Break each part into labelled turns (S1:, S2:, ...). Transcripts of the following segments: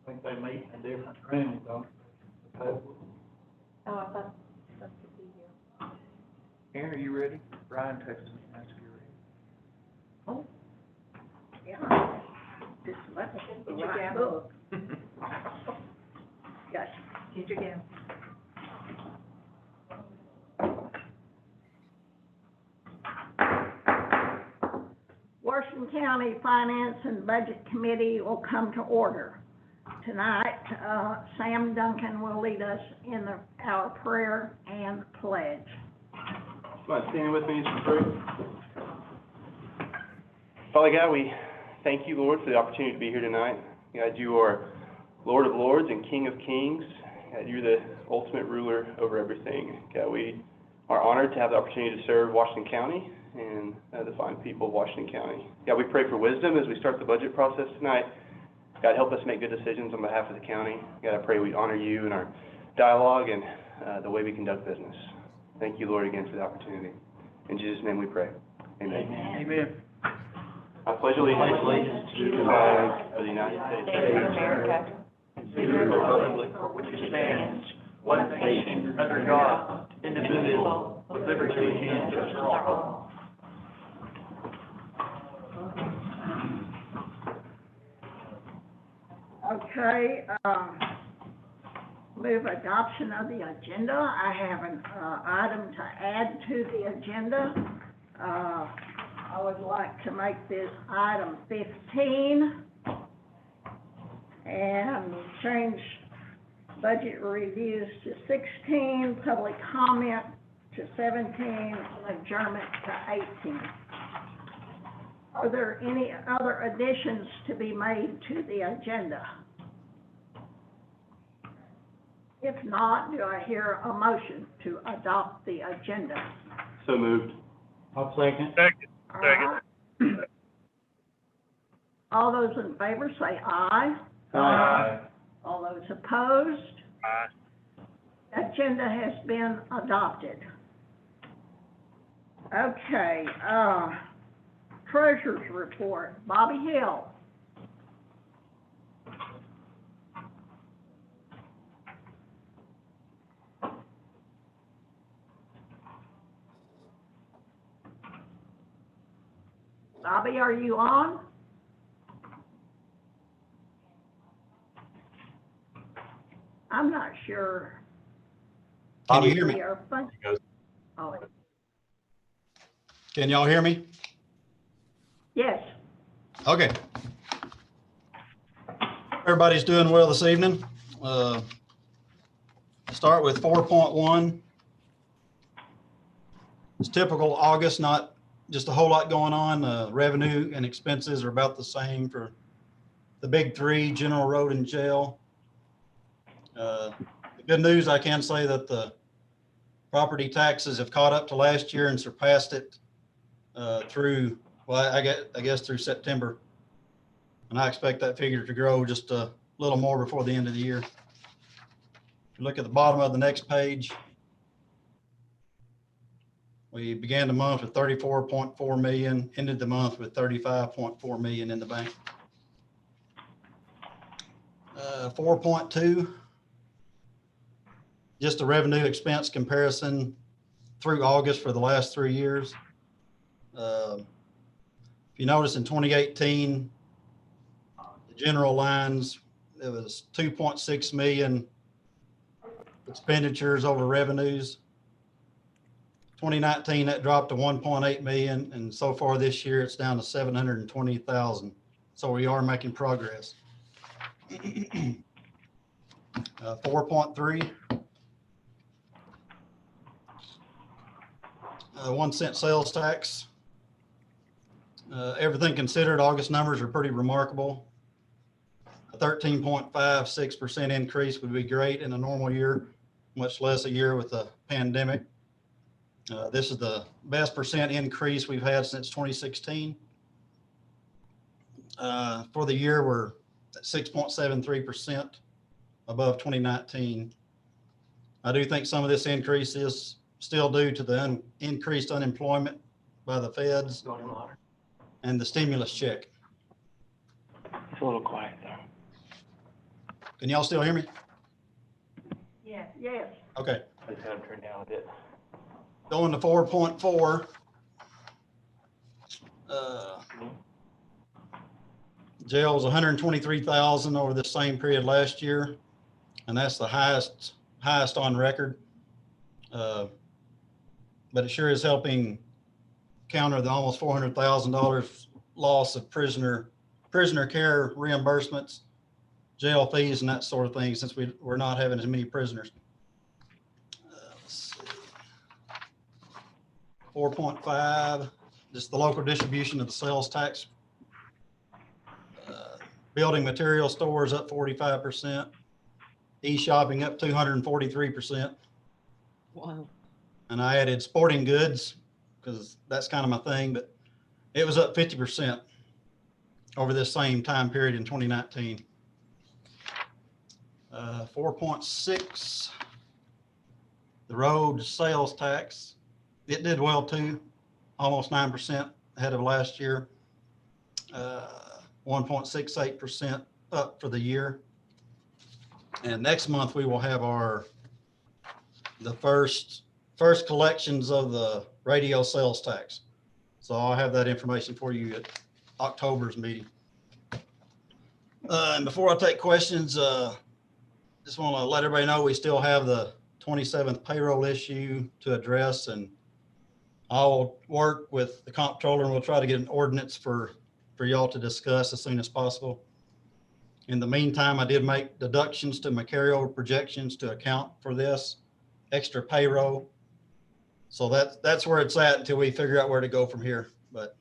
S1: I think they meet in different rooms, don't they?
S2: Oh, I thought that's to be here.
S3: Aaron, are you ready? Brian texted me and asked if you're ready.
S2: Oh, yeah. This must be the right book. Gotcha. Get your gown. Washington County Finance and Budget Committee will come to order. Tonight, Sam Duncan will lead us in our prayer and pledge.
S4: Come on, stand with me for prayer. Father God, we thank you, Lord, for the opportunity to be here tonight. God, you are Lord of Lords and King of Kings. God, you're the ultimate ruler over everything. God, we are honored to have the opportunity to serve Washington County and the fine people of Washington County. God, we pray for wisdom as we start the budget process tonight. God, help us make good decisions on behalf of the county. God, I pray we honor you in our dialogue and the way we conduct business. Thank you, Lord, again for the opportunity. In Jesus' name we pray. Amen.
S3: Amen.
S4: I pledge allegiance to the flag of the United States
S2: States of America,
S3: To the republic for which it stands, one nation, under God, indivisible, with liberty and justice for all.
S2: Okay, move adoption of the agenda. I have an, item to add to the agenda. I would like to make this item 15 and change budget reviews to 16, public comment to 17, and adjournment to 18. Are there any other additions to be made to the agenda? If not, do I hear a motion to adopt the agenda?
S4: So moved.
S1: I'll second.
S2: All right. All those in favor say aye.
S1: Aye.
S2: All those opposed? Aye. Agenda has been adopted. Okay, Treasurer's report, Bobby Hill. Bobby, are you on? I'm not sure.
S5: Can you hear me?
S2: Your phone- Oh,
S5: Can y'all hear me?
S2: yes.
S5: Okay. Everybody's doing well this evening. Start with 4.1. It's typical August, not just a whole lot going on. Revenue and expenses are about the same for the big three, general, road, and jail. The good news, I can say that the property taxes have caught up to last year and surpassed it through, well, I guess through September. And I expect that figure to grow just a little more before the end of the year. If you look at the bottom of the next page, we began the month with 34.4 million, ended the month with 35.4 million in the bank. 4.2, just a revenue expense comparison through August for the last 3 years. If you notice in 2018, the general lines, it was 2.6 million expenditures over revenues. 2019, that dropped to 1.8 million, and so far this year, it's down to 720,000. So we are making progress. 4.3. 1 cent sales tax. Everything considered, August numbers are pretty remarkable. A 13.56% increase would be great in a normal year, much less a year with a pandemic. This is the best percent increase we've had since 2016. For the year, we're at 6.73% above 2019. I do think some of this increase is still due to the increased unemployment by the feds and the stimulus check.
S4: It's a little quiet there.
S5: Can y'all still hear me?
S2: Yes.
S5: Okay.
S3: I just had them turned down a bit.
S5: Going to 4.4. Jail was 123,000 over the same period last year, and that's the highest on record. But it sure is helping counter the almost $400,000 loss of prisoner care reimbursements, jail fees, and that sort of thing, since we're not having as many prisoners. Let's see. 4.5, just the local distribution of the sales tax. Building material stores up 45%. E-shopping up 243%.
S6: Wow.
S5: And I added sporting goods because that's kind of my thing, but it was up 50% over this same time period in 2019. 4.6, the road sales tax, it did well too, almost 9% ahead of last year. 1.68% up for the year. And next month we will have the first collections of the radio sales tax. So I'll have that information for you at October's meeting. And before I take questions, just want to let everybody know we still have the 27th payroll issue to address, and I'll work with the Comptroller and we'll try to get an ordinance for y'all to discuss as soon as possible. In the meantime, I did make deductions to my carryover projections to account for this extra payroll. So that's where it's at until we figure out where to go from here. But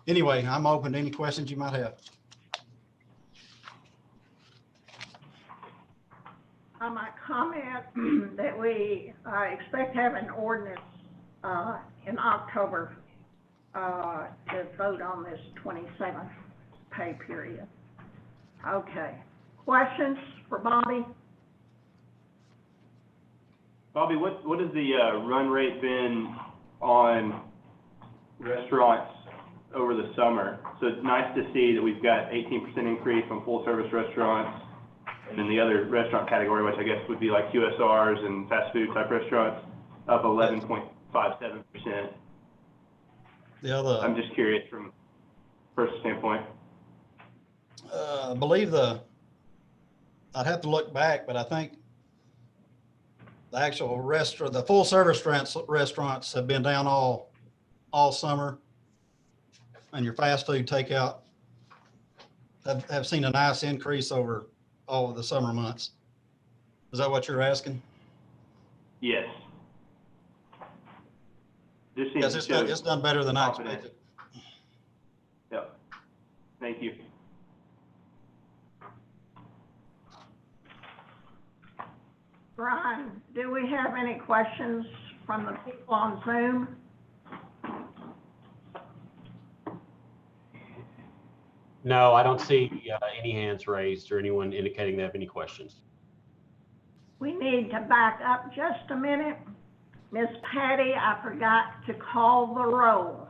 S5: anyway, I'm open to any questions you might have.
S2: I might comment that we expect to have an ordinance in October to vote on this 27th pay period. Okay. Questions for Bobby?
S4: Bobby, what has the run rate been on restaurants over the summer? So it's nice to see that we've got 18% increase on full service restaurants, and then the other restaurant category, which I guess would be like QSRs and fast food type restaurants, up 11.57%. I'm just curious from first standpoint.
S5: I believe I'd have to look back, but I think the actual the full service restaurants have been down all summer, and your fast food takeout have seen a nice increase over all of the summer months. Is that what you're asking?
S4: Yes.
S5: Yes, it's done better than I expected.
S4: Yep. Thank you.
S2: Brian, do we have any questions from the people on Zoom?
S7: No, I don't see any hands raised or anyone indicating they have any questions.
S2: We need to back up just a minute. Miss Patty, I forgot to call the roll.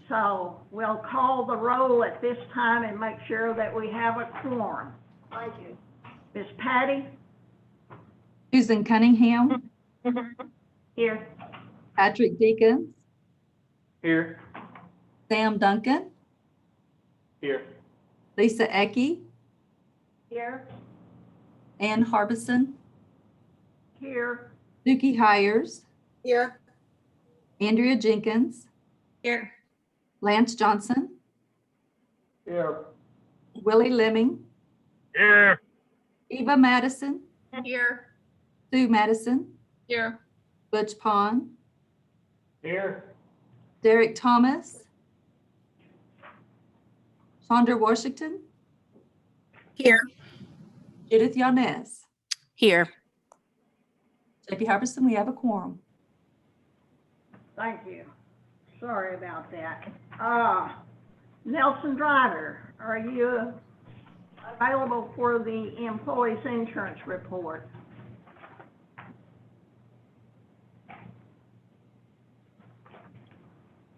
S2: So we'll call the roll at this time and make sure that we have a quorum. Thank you. Miss Patty?
S6: Susan Cunningham,
S2: Here.
S6: Patrick Deakins,
S3: Here.
S6: Sam Duncan,
S4: Here.
S6: Lisa Ecke,
S2: Here.
S6: Ann Harbison,
S2: Here.
S6: Dookie Hires,
S8: Here.
S6: Andrea Jenkins,
S8: Here.
S6: Lance Johnson,
S1: Here.
S6: Willie Lemming,
S1: Here.
S6: Eva Madison,
S8: Here.
S6: Sue Madison,
S8: Here.
S6: Butch Pond,
S1: Here.
S6: Derek Thomas, Chandra Washington,
S8: Here.
S6: Judith Yanez.
S8: Here.
S6: JP Harbison, we have a quorum.
S2: Thank you. Sorry about that. Nelson Driver, are you available for the employees' insurance report?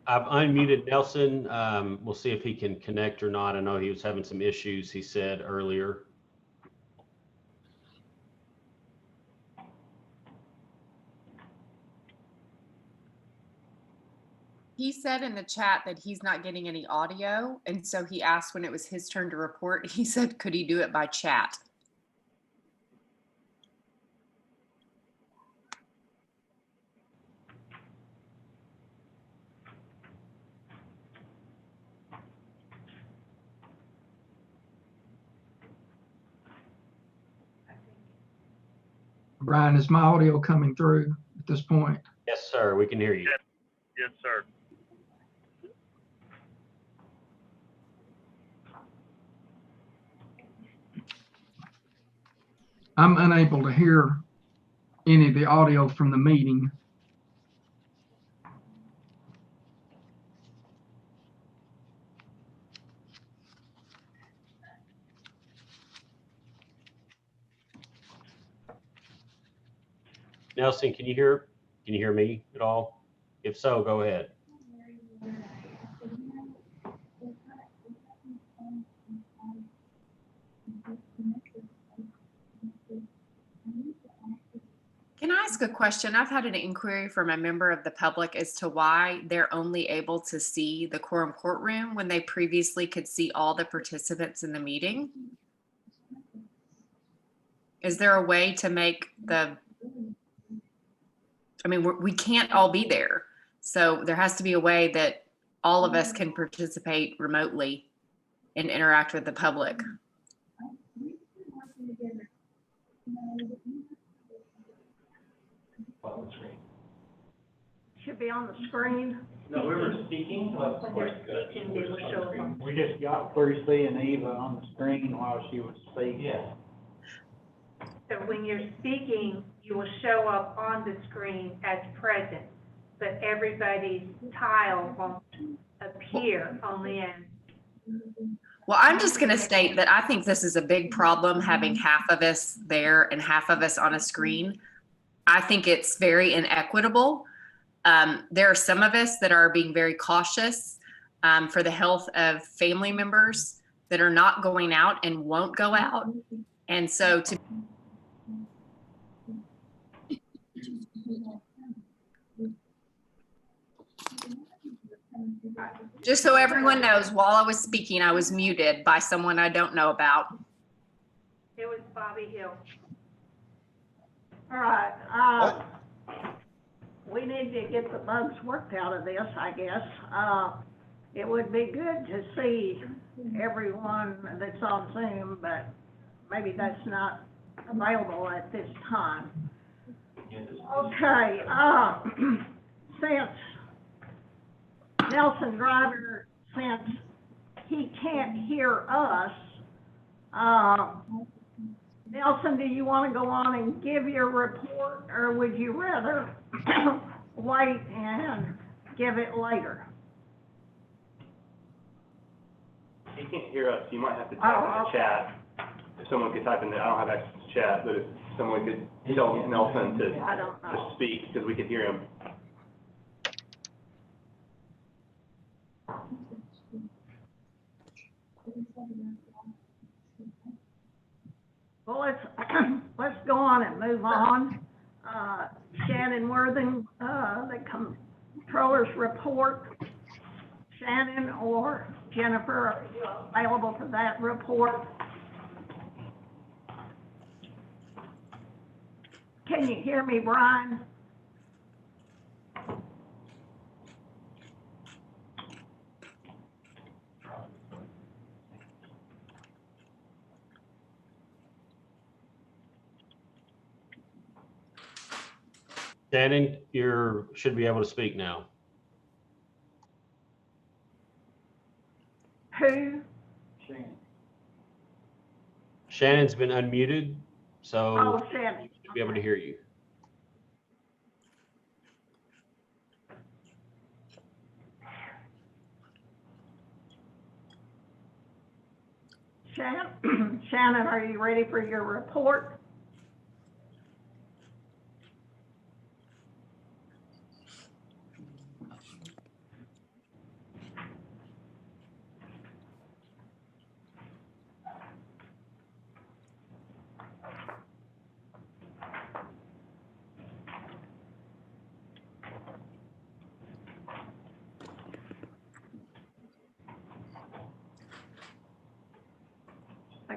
S7: I've unmuted Nelson. We'll see if he can connect or not. I know he was having some issues, he said earlier.
S9: He said in the chat that he's not getting any audio, and so he asked when it was his turn to report. He said, could he do it by chat?
S10: Brian, is my audio coming through at this point?
S7: Yes, sir, we can hear you.
S1: Yes, sir.
S10: I'm unable to hear any of the audio from the meeting.
S7: Nelson, can you hear me at all? If so, go ahead.
S9: Can I ask a question? I've had an inquiry from a member of the public as to why they're only able to see the quorum courtroom when they previously could see all the participants in the meeting. Is there a way to make we can't all be there. So there has to be a way that all of us can participate remotely and interact with the public.
S2: Should be on the screen.
S3: No, whoever's speaking,
S1: We just got through seeing Eva on the screen while she was speaking.
S3: Yeah.
S11: So when you're speaking, you will show up on the screen as present, but everybody's tile won't appear on the end.
S9: Well, I'm just going to state that I think this is a big problem, having half of us there and half of us on a screen. I think it's very inequitable. There are some of us that are being very cautious for the health of family members that are not going out and won't go out. And so just so everyone knows, while I was speaking, I was muted by someone I don't know about.
S11: It was Bobby Hill.
S2: All right, we need to get the bugs worked out of this, I guess. It would be good to see everyone that's on Zoom, but maybe that's not available at this time. Okay, since Nelson Driver, since he can't hear us, Nelson, do you want to go on and give your report, or would you rather wait and give it later?
S4: He can't hear us. You might have to type in the chat. If someone could type in there, I don't have access to chat, but if someone could tell Nelson to speak, because we could hear him.
S2: Well, let's go on and move on. Shannon Worthing, the Comptroller's report. Shannon or Jennifer, are you available for that report? Can you hear me, Brian?
S7: Shannon, you should be able to speak now.
S2: Who?
S7: Shannon's been unmuted, so
S2: Oh, Shannon.
S7: should be able to hear you.
S2: Shannon, are you ready for your report?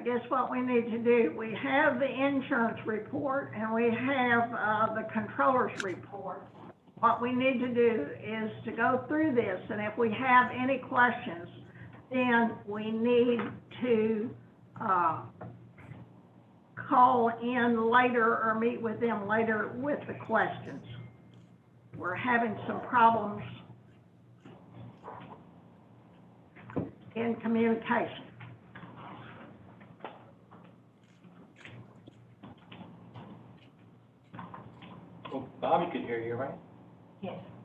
S2: guess what we need to do? We have the insurance report and we have, the controller's report. What we need to do is to go through this, and if we have any questions, then we need to, call in later or meet with them later with the questions. We're having some problems in communication.
S3: Well, Bobby could hear you, right?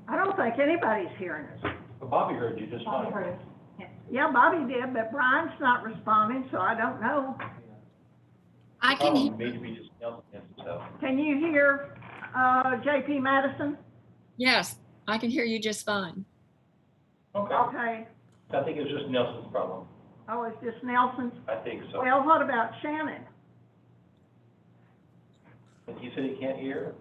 S2: I don't think anybody's hearing us.
S3: Well, Bobby heard you just fine.
S2: Yeah, Bobby did, but Brian's not responding, so I don't know.
S8: I can hear.
S3: Maybe just Nelson himself.
S2: Can you hear, JP Madison?
S8: Yes, I can hear you just fine.
S3: Okay.
S2: Okay.
S3: I think it was just Nelson's problem.
S2: Oh, it's just Nelson's?
S3: I think so.
S2: Well, what about Shannon?
S3: And he said he can't hear?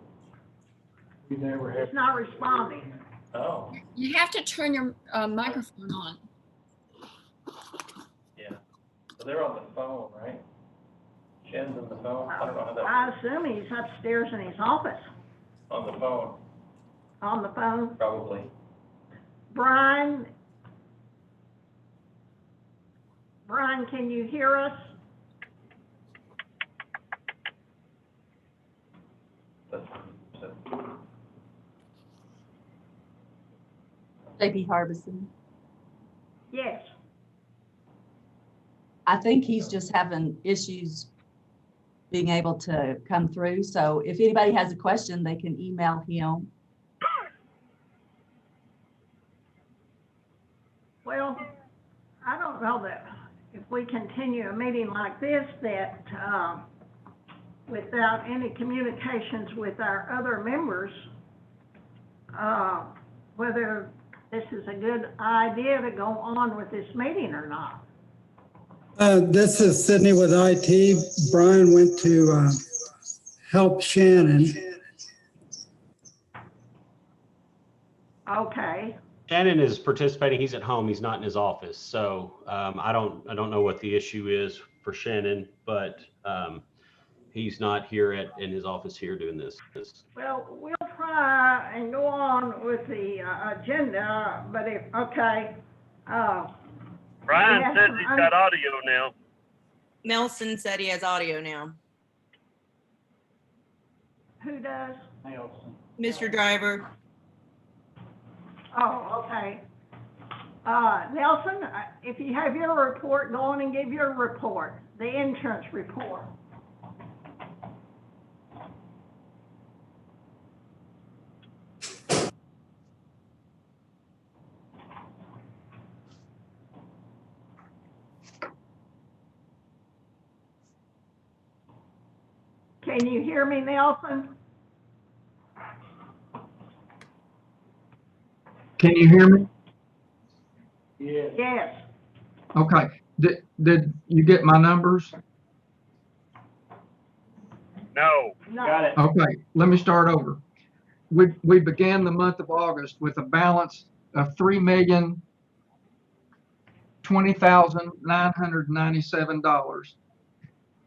S1: We never
S2: He's not responding.
S3: Oh,
S8: You have to turn your microphone on.
S3: yeah. So they're on the phone, right? Shannon's on the phone? I don't know how that
S2: I
S3: works.
S2: assume he's upstairs in his office,
S3: On the phone,
S2: on the phone.
S3: probably.
S2: Brian, can you hear us?
S3: That's,
S6: JP Harbison.
S2: Yes.
S6: I think he's just having issues being able to come through. So if anybody has a question, they can email him.
S2: Well, I don't know that if we continue a meeting like this, that, without any communications with our other members, whether this is a good idea to go on with this meeting or not.
S12: This is Sydney with IT. Brian went to help Shannon.
S2: Okay.
S7: Shannon is participating. He's at home. He's not in his office. So I don't know what the issue is for Shannon, but he's not here in his office here doing this.
S2: Well, we'll try and go on with the agenda, but if, okay.
S13: Brian
S2: we have
S13: says
S2: some
S13: he's got audio now.
S8: Nelson said he has audio now.
S2: Who does?
S1: Nelson.
S8: Mr. Driver.
S2: Oh, okay. Nelson, if you have your report, go on and give your report, the insurance report. Can you hear me, Nelson?
S10: Can you hear me?
S1: Yes.
S2: Yes.
S10: Okay. Did you get my numbers?
S13: No.
S2: No.
S1: Got it.
S10: Okay, let me start over. We began the month of August with a balance of $3,020,997.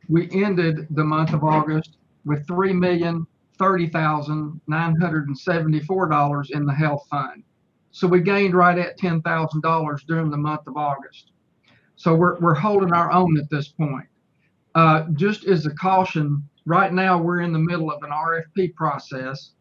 S10: We ended the month of August with $3,030,974 in the health fund. So we gained right at $10,000 during the month of August. So we're holding our own at this point. Just as a caution, right now we're in the middle of an RFP process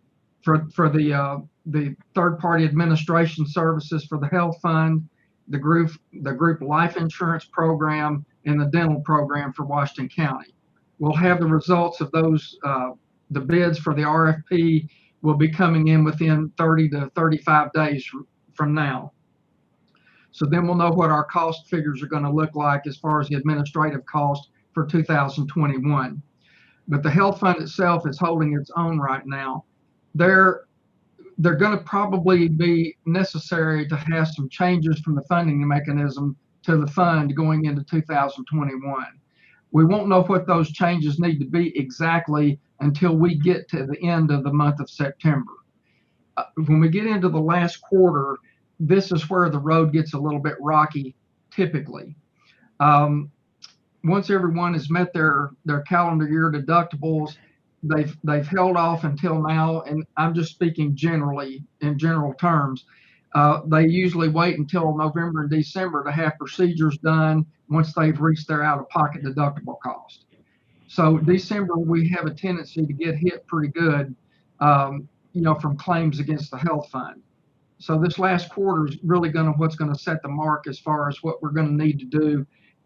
S10: for the third-party administration services for the health fund, the group life insurance program, and the dental program for Washington County. We'll have the results of those, the bids for the RFP will be coming in within 30 to 35 days from now. So then we'll know what our cost figures are going to look like as far as the administrative cost for 2021. But the health fund itself is holding its own right now. They're going to probably be necessary to have some changes from the funding mechanism to the fund going into 2021. We won't know what those changes need to be exactly until we get to the end of the month of September. When we get into the last quarter, this is where the road gets a little bit rocky typically. once everyone has met their calendar year deductibles, they've held off until now, and I'm just speaking generally in general terms. They usually wait until November and December to have procedures done once they've reached their out-of-pocket deductible cost. So December, we have a tendency to get hit pretty good, from claims against the health fund. So this last quarter is really what's going to set the mark as far as what we're going to need to do,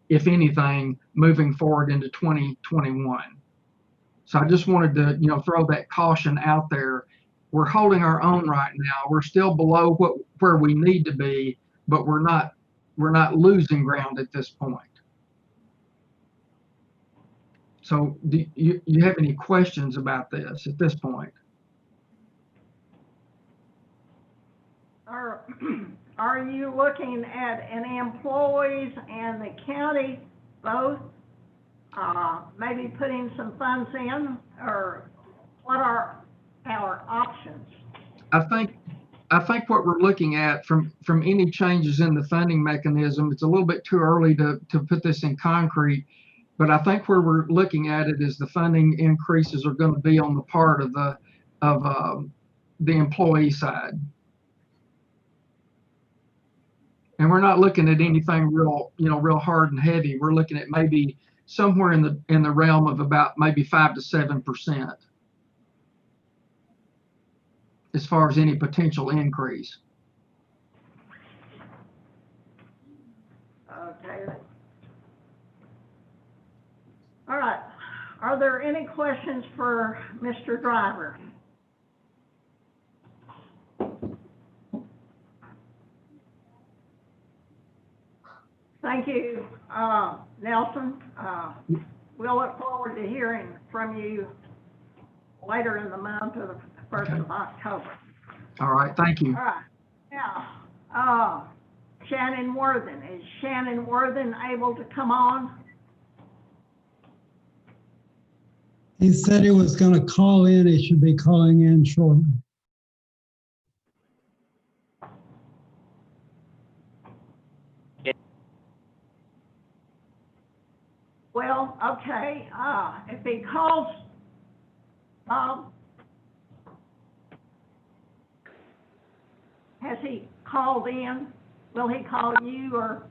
S10: if anything, moving forward into 2021. So I just wanted to, throw that caution out there. We're holding our own right now. We're still below where we need to be, but we're not losing ground at this point. So do you have any questions about this at this point?
S2: Are you looking at any employees and the county both, maybe putting some funds in, or what are our options?
S10: I think what we're looking at from any changes in the funding mechanism, it's a little bit too early to put this in concrete, but I think where we're looking at it is the funding increases are going to be on the part of the employee side. And we're not looking at anything real hard and heavy. We're looking at maybe somewhere in the realm of about maybe 5 to 7% as far as any potential increase.
S2: Okay. All right. Are there any questions for Mr. Driver? Thank you, Nelson. We'll look forward to hearing from you later in the month or the 1st of October.
S10: All right, thank you.
S2: All right. Now, Shannon Worthen. Is Shannon Worthen able to come on?
S12: He said he was going to call in. He should be calling in shortly.
S2: Well, okay. If he calls, Bob, has he called in? Will he call you or?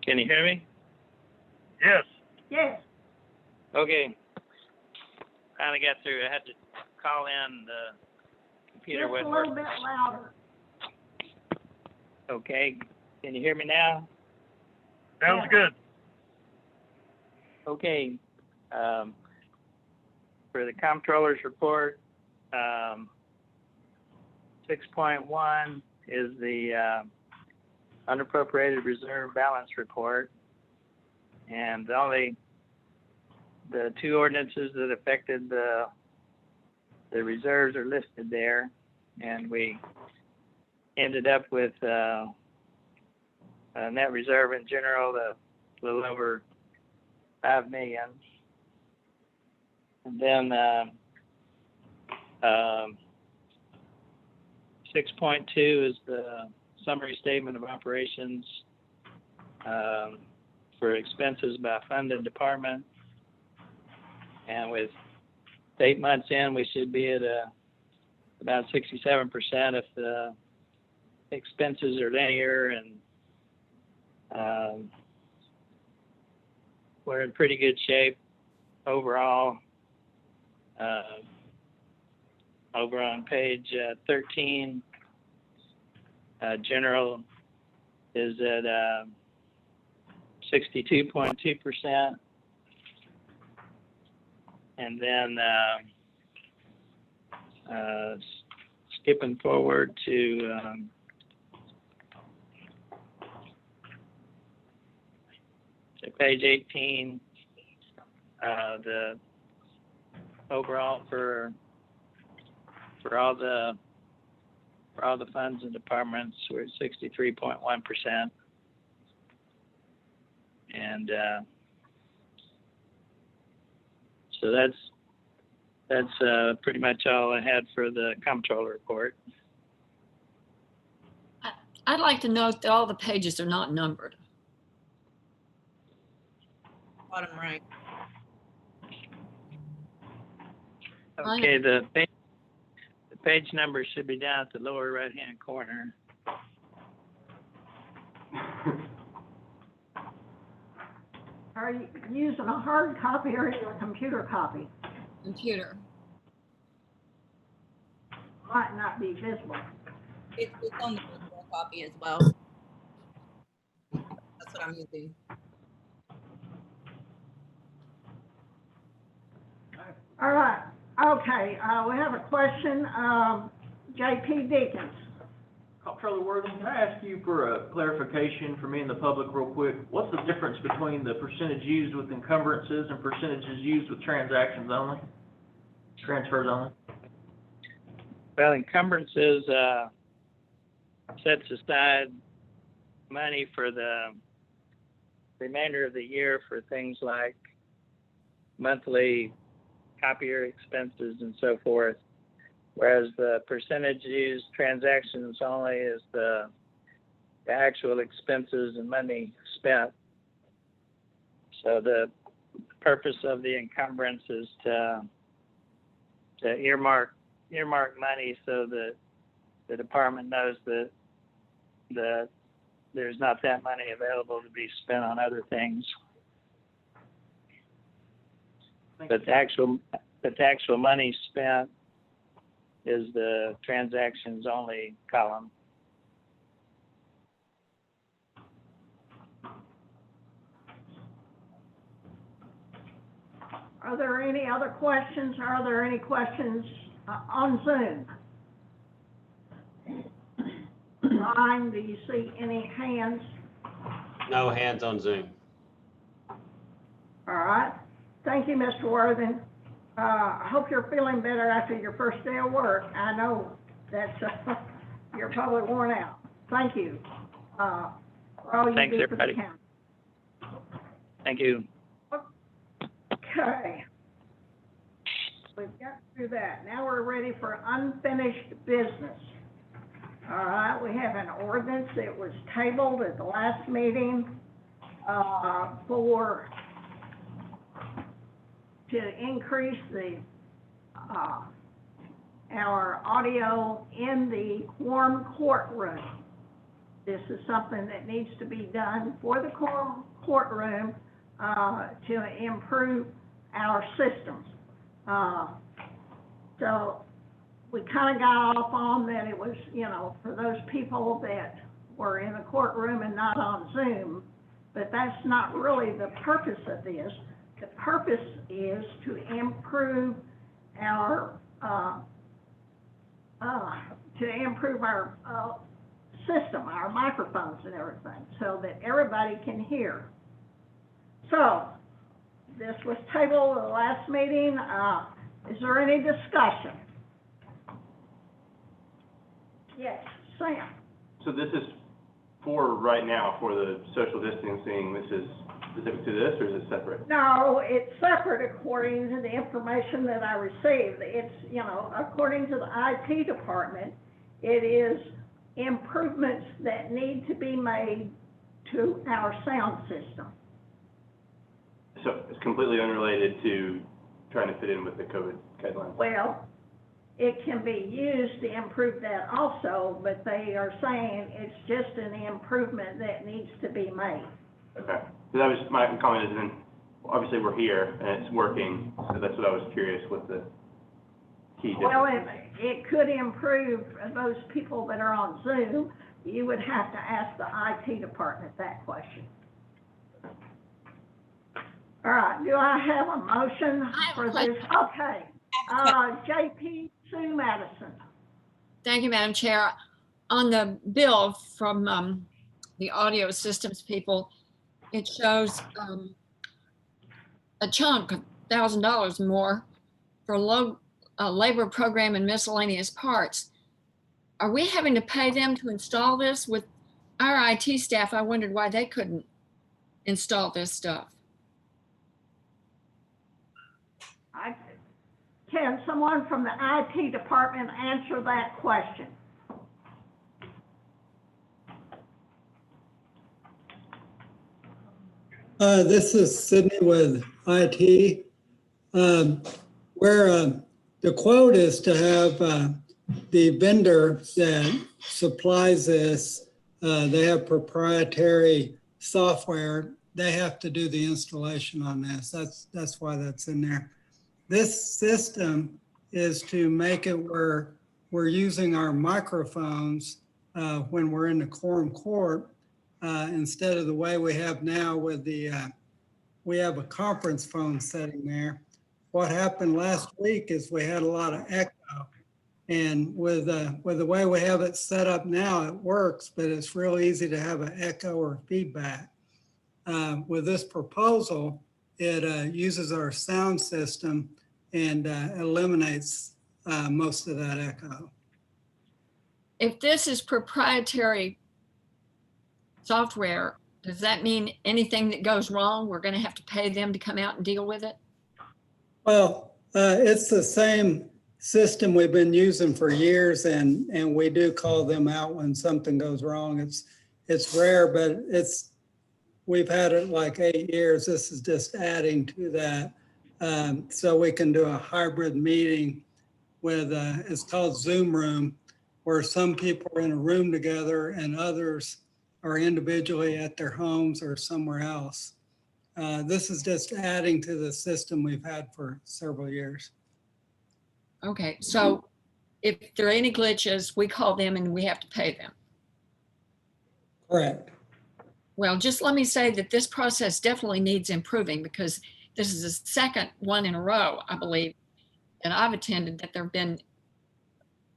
S3: Can you hear me?
S13: Yes.
S2: Yes.
S3: Okay. Finally got through. I had to call in. The computer
S2: Just a
S3: wasn't
S2: little
S3: working.
S2: bit louder.
S3: Okay. Can you hear me now?
S13: Sounds good.
S3: Okay. For the Comptroller's report, 6.1 is the unappropriated reserve balance report. And the two ordinances that affected the reserves are listed there. And we ended up with a net reserve in general of a little over $5 million. And then 6.2 is the summary statement of operations for expenses by fund and department. And with 8 months in, we should be at about 67% if the expenses are linear, and we're in pretty good shape overall. Over on page 13, general is at 62.2%. And then skipping forward to page 18, the overall for all the funds and departments, we're at 63.1%, and so that's pretty much all I had for the Comptroller report.
S8: I'd like to note that all the pages are not numbered. Bottom right.
S3: Okay, the page number should be down at the lower right-hand corner.
S2: Are you using a hard copy or a computer copy?
S8: Computer.
S2: Might not be visible.
S8: It's on the virtual copy as well. That's what I'm using.
S2: All right, okay, we have a question, J.P. Deakins.
S14: Comptroller Worthing, can I ask you for a clarification for me and the public real quick? What's the difference between the percentage used with encumbrances and percentages used with transactions only? Transfers only?
S3: Well, encumbrances sets aside money for the remainder of the year for things like monthly copier expenses and so forth, whereas the percentage used transactions only is the actual expenses and money spent. So the purpose of the encumbrance is to earmark money so that the department knows that there's not that money available to be spent on other things. But the actual money spent is the transactions only column.
S2: Are there any other questions? Are there any questions on Zoom? Ryan, do you see any hands?
S7: No hands on Zoom.
S2: All right. Thank you, Mr. Worthing. I hope you're feeling better after your first day of work. I know that you're probably worn out. Thank you for all you
S3: Thanks,
S2: do for the
S3: everybody.
S2: county.
S3: Thank you.
S2: Okay. We've got through that. Now we're ready for unfinished business. All right, we have an ordinance that was tabled at the last meeting to increase the our audio in the quorum courtroom. This is something that needs to be done for the quorum courtroom to improve our systems. So we kind of got off on that it was, for those people that were in the courtroom and not on Zoom, but that's not really the purpose of this. The purpose is to improve our system, our microphones and everything, so that everybody can hear. So this was tabled at the last meeting. Is there any discussion? Yes, Sam.
S4: So this is for right now, for the social distancing, this is specific to this, or is it separate?
S2: No, it's separate according to the information that I received. It's, according to the IT department, it is improvements that need to be made to our sound system.
S4: So it's completely unrelated to trying to fit in with the COVID guidelines?
S2: Well, it can be used to improve that also, but they are saying it's just an improvement that needs to be made.
S4: Okay. So that was my comment, is then, obviously we're here and it's working, so that's what I was curious with the key difference.
S2: Well, it could improve those people that are on Zoom. You would have to ask the IT department that question. All right, do I have a motion for this? Okay, J.P. Sue Madison.
S8: Thank you, Madam Chair. On the bill from the audio systems people, it shows a chunk, $1,000 more for labor program and miscellaneous parts. Are we having to pay them to install this? With our IT staff, I wondered why they couldn't install this stuff.
S2: Can someone from the IT department answer that question?
S12: This is Sydney with IT. Where the quote is to have the vendor that supplies this, they have proprietary software. They have to do the installation on this. That's why that's in there. This system is to make it where we're using our microphones when we're in the quorum court instead of the way we have now with the, we have a conference phone setting there. What happened last week is we had a lot of echo. And with the way we have it set up now, it works, but it's real easy to have an echo or feedback. With this proposal, it uses our sound system and eliminates most of that echo.
S8: If this is proprietary software, does that mean anything that goes wrong, we're going to have to pay them to come out and deal with it?
S12: Well, it's the same system we've been using for years, and we do call them out when something goes wrong. It's rare, but we've had it like 8 years. This is just adding to that. So we can do a hybrid meeting with, it's called Zoom Room, where some people are in a room together and others are individually at their homes or somewhere else. This is just adding to the system we've had for several years.
S8: Okay, so if there are any glitches, we call them and we have to pay them.
S12: Correct.
S8: Well, just let me say that this process definitely needs improving, because this is the second one in a row, I believe, that I've attended that there have been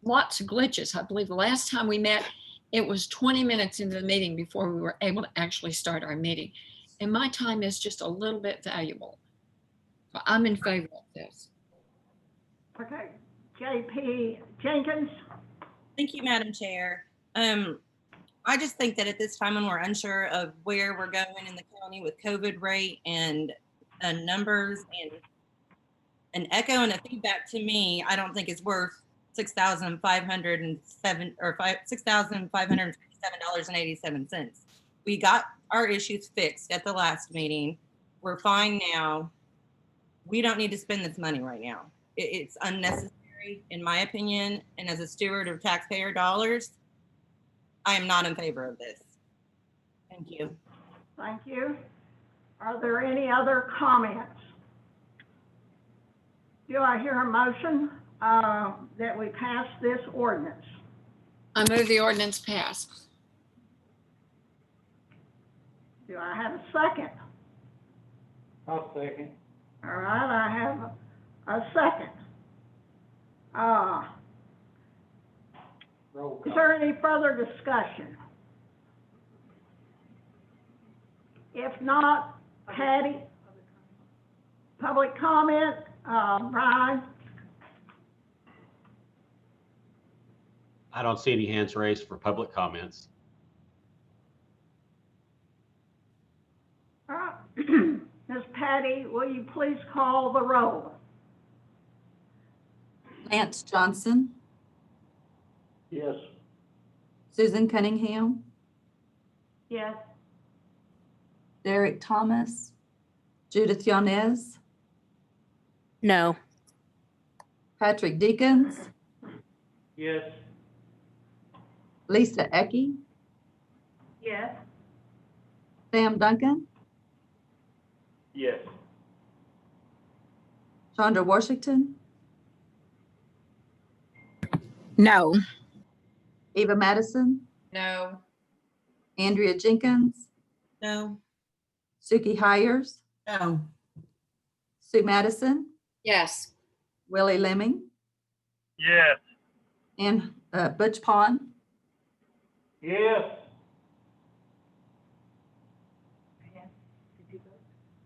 S8: lots of glitches. I believe the last time we met, it was 20 minutes into the meeting before we were able to actually start our meeting. And my time is just a little bit valuable. So I'm in favor of this.
S2: Okay, JP Jenkins.
S15: Thank you, Madam Chair. I just think that at this time when we're unsure of where we're going in the county with COVID rate and numbers and an echo and a feedback, to me, I don't think it's worth $6,557.87. We got our issues fixed at the last meeting. We're fine now. We don't need to spend this money right now. It's unnecessary, in my opinion, and as a steward of taxpayer dollars, I am not in favor of this. Thank you.
S2: Thank you. Are there any other comments? Do I hear a motion that we pass this ordinance?
S8: I move the ordinance pass.
S2: Do I have a second?
S1: I'll second.
S2: All right, I have a second.
S1: Roll
S2: Is
S1: call.
S2: there any further discussion? If not, Patty, public comment, Brian?
S7: I don't see any hands raised for public comments.
S2: All right. Ms. Patty, will you please call the roll?
S6: Lance Johnson,
S1: Yes.
S6: Susan Cunningham,
S11: Yes.
S6: Derek Thomas, Judith Yanez,
S15: No.
S6: Patrick Deakins,
S14: Yes.
S6: Lisa Ecke,
S11: Yes.
S6: Sam Duncan,
S14: Yes.
S6: Chandra Washington,
S15: No.
S6: Eva Madison,
S8: No.
S6: Andrea Jenkins,
S15: No.
S6: Suki Hires,
S15: No.
S6: Sue Madison,
S8: Yes.
S6: Willie Lemming,
S13: Yes.
S6: and Butch Pond.
S1: Yes.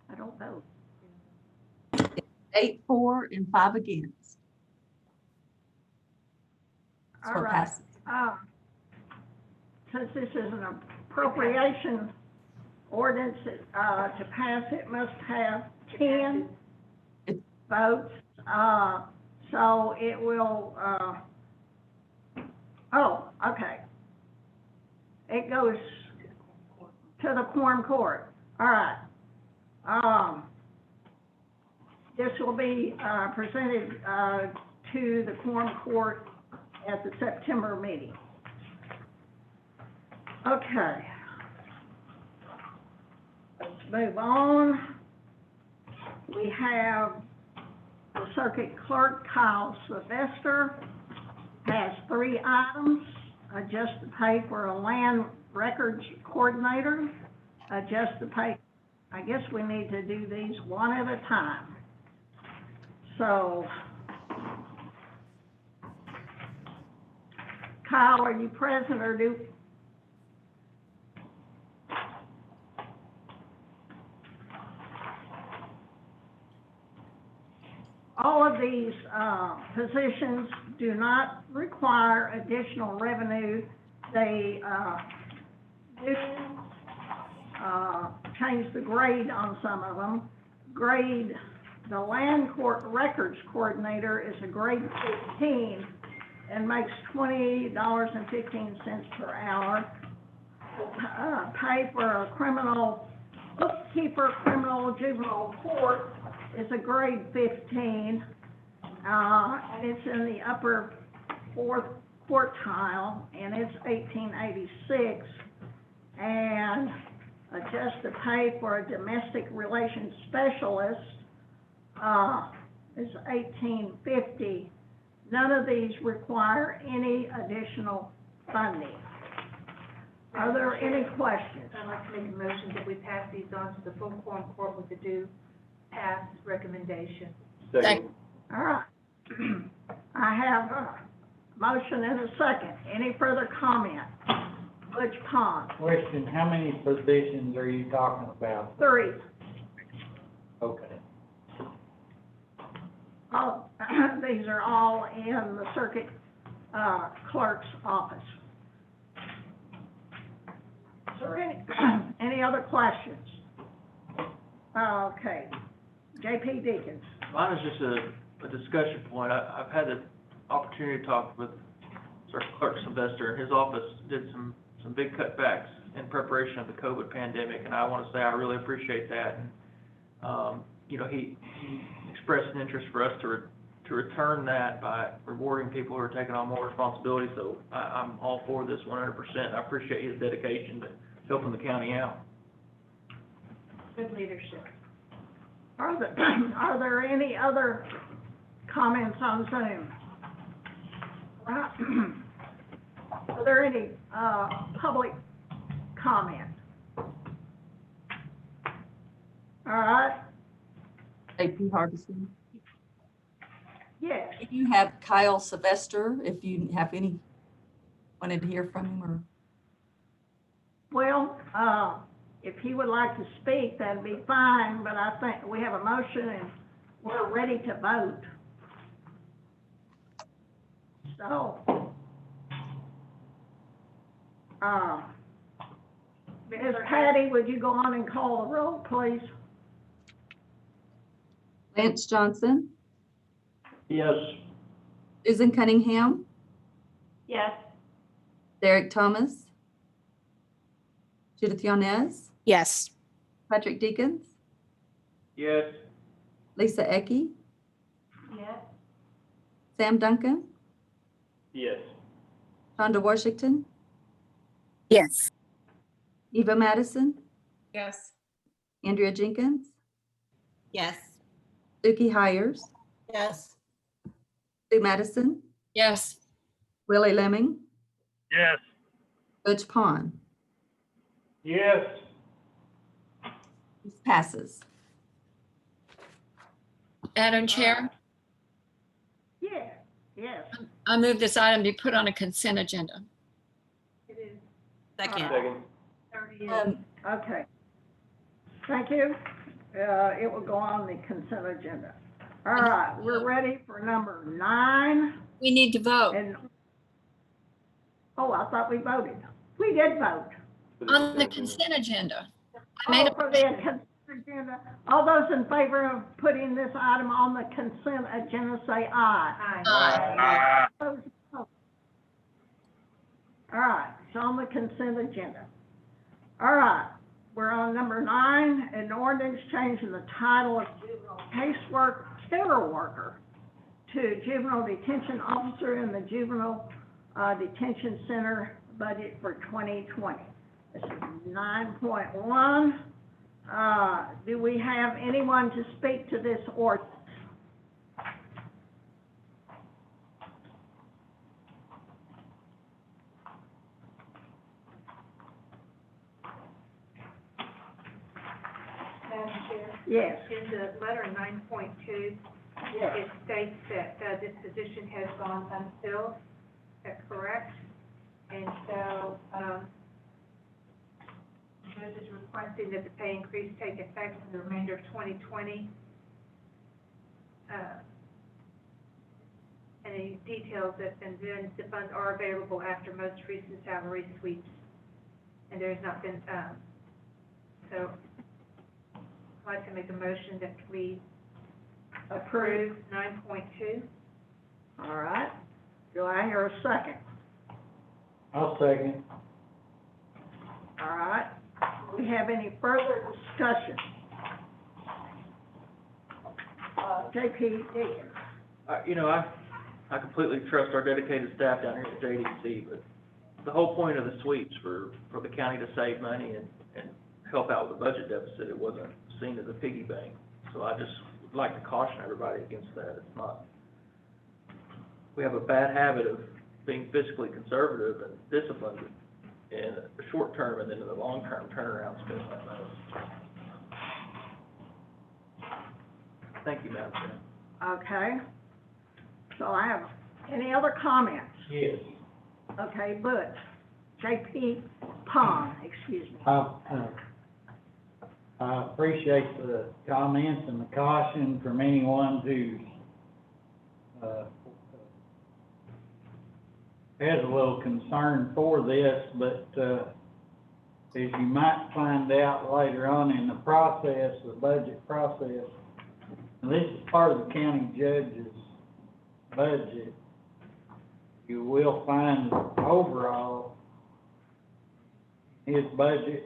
S2: I don't vote.
S6: 8 for and 5 against. So
S2: All
S6: it
S2: right.
S6: passes.
S2: Since this is an appropriation ordinance, to pass it must have 10 votes. So it will, oh, okay. It goes to the quorum court. All right. This will be presented to the quorum court at the September meeting. Okay. Let's move on. We have the circuit clerk, Kyle Sylvester, has 3 items. Adjust the pay for a land records coordinator. Adjust the pay. I guess we need to do these one at a time. So, Kyle, are you present or do? All of these positions do not require additional revenue. They do change the grade on some of them. The land court records coordinator is a grade 15 and makes $20.15 per hour. Pay for a criminal bookkeeper, criminal juvenile court is a grade 15, and it's in the upper 4th quartile, and it's $18.86. And adjust the pay for a domestic relations specialist is $18.50. None of these require any additional funding. Are there any questions?
S11: I'd like to make a motion that we pass these on to the full quorum court with the due pass recommendation.
S4: Second.
S2: All right. I have a motion and a second. Any further comment? Butch Pond.
S1: Question, how many positions are you talking about?
S2: 3.
S1: Okay.
S2: All, these are all in the circuit clerk's office. Is there any other questions? Okay. J.P. Deakins.
S14: Mine is just a discussion point. I've had the opportunity to talk with Circuit Clerk Sylvester, and his office did some big cutbacks in preparation of the COVID pandemic, and I want to say I really appreciate that. And, you know, he expressed an interest for us to return that by rewarding people who are taking on more responsibility, so I'm all for this 100%. I appreciate his dedication to helping the county out.
S11: Good leadership.
S2: Are there any other comments on Zoom? Right. Are there any public comment? All right.
S6: AP Harbison.
S2: Yes.
S6: If you have Kyle Sylvester, if you have any, wanted to hear from him or?
S2: Well, if he would like to speak, that'd be fine, but I think we have a motion and we're ready to vote. So, Ms. Patty, would you go on and call the roll, please?
S6: Lance Johnson,
S14: Yes.
S6: Susan Cunningham,
S11: Yes.
S6: Derek Thomas, Judith Yanez,
S15: Yes.
S6: Patrick Deakins,
S14: Yes.
S6: Lisa Ecke,
S11: Yes.
S6: Sam Duncan,
S4: Yes.
S6: Shonda Washington,
S15: Yes.
S6: Eva Madison,
S9: Yes.
S6: Andrea Jenkins,
S15: Yes.
S6: Suki Hires,
S15: Yes.
S6: Sue Madison,
S8: Yes.
S6: Willie Lemming,
S13: Yes.
S6: Butch Pond.
S1: Yes.
S6: This passes.
S8: Madam Chair,
S2: Yeah, yes.
S8: I move this item be put on a consent agenda.
S11: It is
S15: Second.
S4: Second.
S11: 30.
S2: Okay. Thank you. It will go on the consent agenda. All right, we're ready for number 9.
S8: We need to vote
S2: And, oh, I thought we voted. We did vote.
S8: on the consent agenda. I made
S2: Oh, for the consent agenda. All those in favor of putting this item on the consent agenda, say aye.
S8: Aye.
S2: Opposed, no. All right, it's on the consent agenda. All right, we're on number 9, an ordinance changing the title of juvenile care worker to juvenile detention officer in the juvenile detention center budget for 2020. This is 9.1. Do we have anyone to speak to this ordinance?
S11: Madam Chair?
S2: Yes.
S11: In the letter 9.2,
S2: Yes.
S11: it states that this position has gone unfilled. Is that correct? And so, judge is requesting that the pay increase take effect for the remainder of 2020. Any details that, and then the funds are available after most recent salary sweeps. And there's not been, so I'd like to make a motion that we approve 9.2.
S2: All right. Do I hear a second?
S1: I'll second.
S2: All right. Do we have any further discussion? JP Deakins.
S14: You know, I completely trust our dedicated staff down here at JDC, but the whole point of the sweeps for the county to save money and help out with the budget deficit, it wasn't seen as a piggy bank. So I just would like to caution everybody against that. It's not, we have a bad habit of being fiscally conservative and disciplined in the short term and then in the long term, turn around and spend that money. Thank you, Madam Chair.
S2: Okay. So I have, any other comments?
S1: Yes.
S2: Okay, Butch. JP Pond, excuse me.
S1: I appreciate the comments and the caution from anyone who has a little concern for this, but as you might find out later on in the process, the budget process, and this is part of the county judge's budget, you will find overall his budget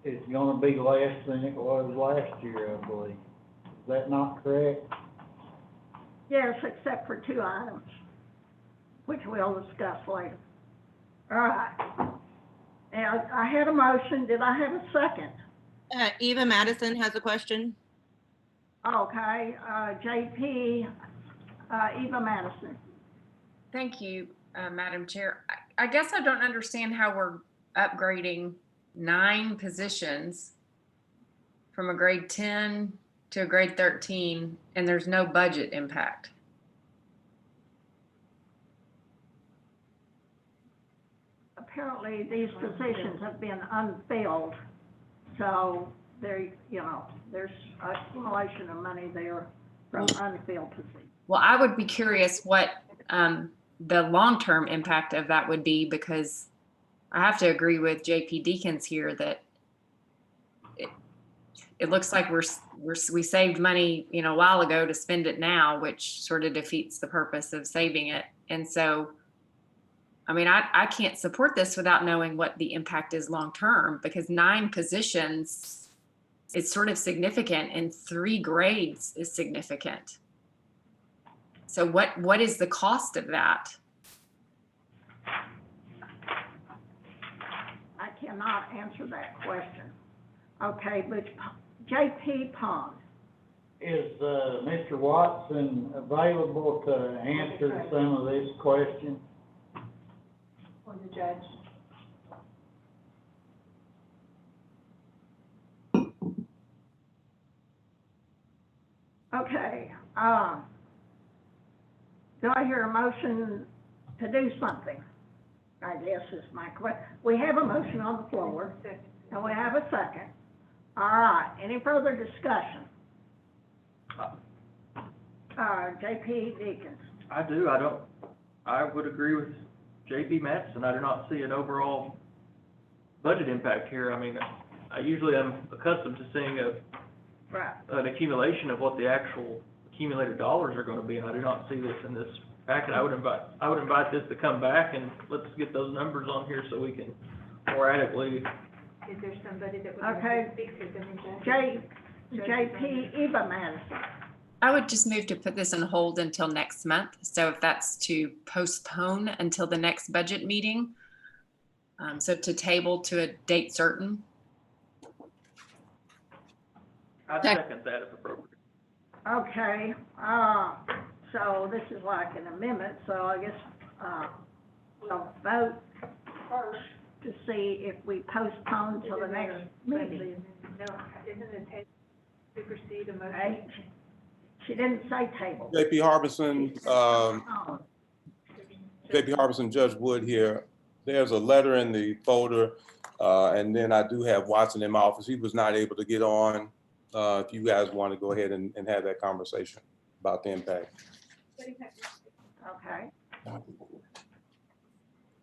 S1: is gonna be less than it was last year, I believe. Is that not correct?
S2: Yes, except for 2 items, which we'll discuss later. All right. Now, I had a motion. Did I have a second?
S15: Eva Madison has a question.
S2: Okay, JP, Eva Madison.
S9: Thank you, Madam Chair. I guess I don't understand how we're upgrading 9 positions from a grade 10 to a grade 13, and there's no budget impact.
S2: Apparently, these positions have been unfilled, so there, there's accumulation of money there from unfilled positions.
S9: Well, I would be curious what the long-term impact of that would be, because I have to agree with JP Deakins here that it looks like we saved money, a while ago to spend it now, which sort of defeats the purpose of saving it. And so, I mean, I can't support this without knowing what the impact is long-term, because 9 positions is sort of significant and 3 grades is significant. So what is the cost of that?
S2: I cannot answer that question. Okay, but JP Pond.
S1: Is Mr. Watson available to answer some of this question?
S11: For the judge.
S2: Okay, do I hear a motion to do something? I guess is my question. We have a motion on the floor, and we have a second. All right, any further discussion? JP Deakins.
S14: I do. I would agree with JP Madison. I do not see an overall budget impact here. I mean, I usually am accustomed to seeing an accumulation of what the actual accumulated dollars are going to be, and I do not see this in this packet. I would invite this to come back and let's get those numbers on here so we can more adequately
S11: Is there somebody that would
S2: Okay.
S11: like to speak to them?
S2: JP Eva Madison.
S9: I would just move to put this on hold until next month. So if that's to postpone until the next budget meeting, so to table to a date certain.
S14: I'd second that if appropriate.
S2: Okay, so this is like an amendment, so I guess, we'll vote first to see if we postpone till the next meeting.
S11: No, isn't it table supersede a motion?
S2: Okay? She didn't say table.
S16: JP Harbison,
S2: Oh,
S16: JP Harbison, Judge Wood here. There's a letter in the folder, and then I do have Watson in my office. He was not able to get on. If you guys want to go ahead and have that conversation about the impact.
S2: okay.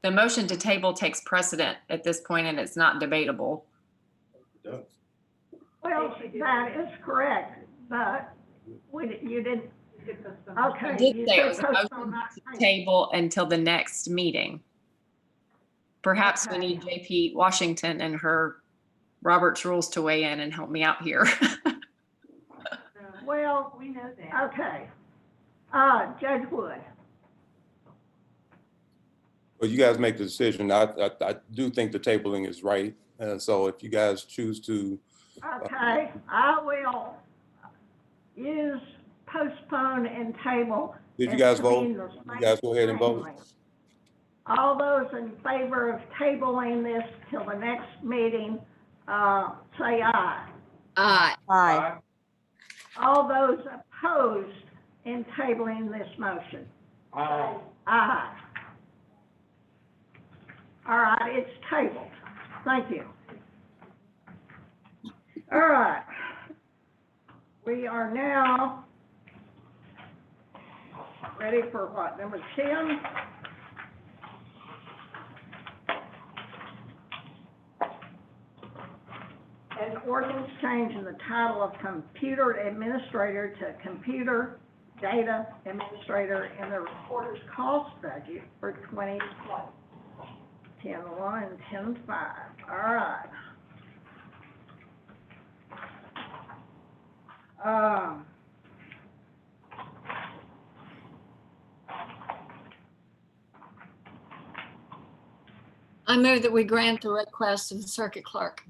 S9: The motion to table takes precedent at this point and it's not debatable.
S2: Well, that is correct, but you didn't, okay.
S9: I did
S2: you
S9: say it
S2: said
S9: was a
S2: postpone,
S9: motion
S2: not
S9: to
S2: table.
S9: table until the next meeting. Perhaps we
S2: Okay.
S9: need JP Washington and her Robert's rules to weigh in and help me out here.
S2: Well,
S11: We know that.
S2: okay. Judge Wood.
S16: Well, you guys make the decision. I do think the tabling is right. So if you guys choose to,
S2: Okay, I will use postpone and table.
S16: did you
S2: as
S16: guys
S2: to
S16: vote?
S2: being the
S16: You guys go ahead and vote.
S2: same thing. All those in favor of tabling this till the next meeting, say aye.
S8: Aye.
S14: Aye.
S2: All those opposed in tabling this motion?
S1: Aye.
S2: Aye. All right, it's tabled. Thank you. All right. We are now ready for what, number 10? An ordinance change in the title of computer administrator to computer data administrator in the recorder's cost budget for 2020. 10-1 and 10-5. All right.
S8: I move that we grant the request of the circuit clerk.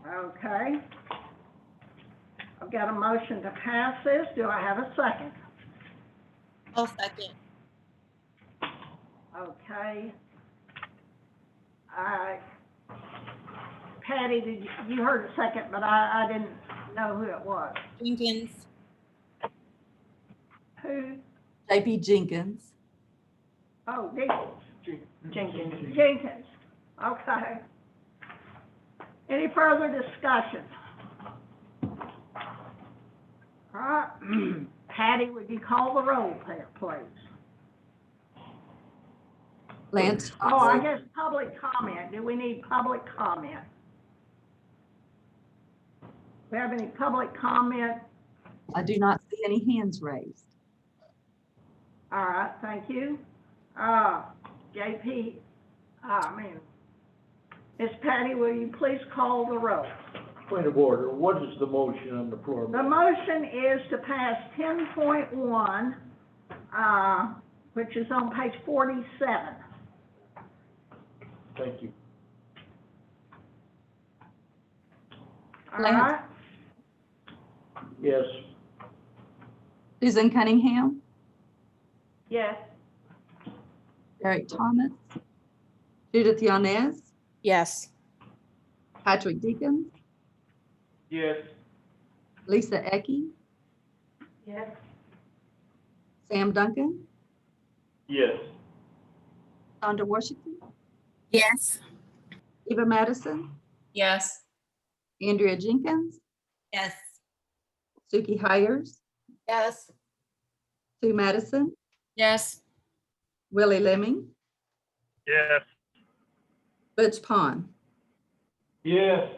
S2: Okay. I've got a motion to pass this. Do I have a second?
S15: I'll second.
S2: Okay. Patty, you heard a second, but I didn't know who it was.
S15: Jenkins.
S2: Who?
S6: JP Jenkins.
S2: Oh, Jenkins. Jenkins. Okay. Any further discussion? All right. Patty, would you call the roll, please?
S6: Lance
S2: Oh, I
S6: Johnson.
S2: guess public comment. Do we need public comment? We have any public comment?
S6: I do not see any hands raised.
S2: All right, thank you. JP, Miss Patty, will you please call the roll?
S1: Point of order, what is the motion on the floor?
S2: The motion is to pass 10.1, which is on page 47.
S1: Thank you.
S2: All right?
S1: Yes.
S6: Susan Cunningham,
S11: Yes.
S6: Eric Thomas, Judith Yanez,
S15: Yes.
S6: Patrick Deakins,
S14: Yes.
S6: Lisa Ecke,
S11: Yes.
S6: Sam Duncan,
S14: Yes.
S6: Shonda Washington,
S8: Yes.
S6: Eva Madison,
S9: Yes.
S6: Andrea Jenkins,
S15: Yes.
S6: Suki Hires,
S15: Yes.
S6: Sue Madison,
S8: Yes.
S6: Willie Lemming,
S13: Yes.
S6: Butch Pond.
S1: Yes.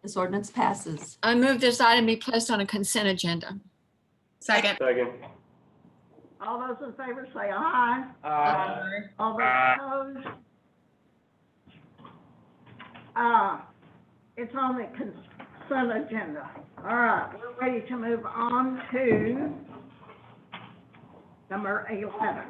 S6: This ordinance passes.
S8: I move this item be placed on a consent agenda.
S9: Second.
S4: Second.
S2: All those in favor say aye. All those opposed? It's on the consent agenda. All right, we're ready to move on to number 11.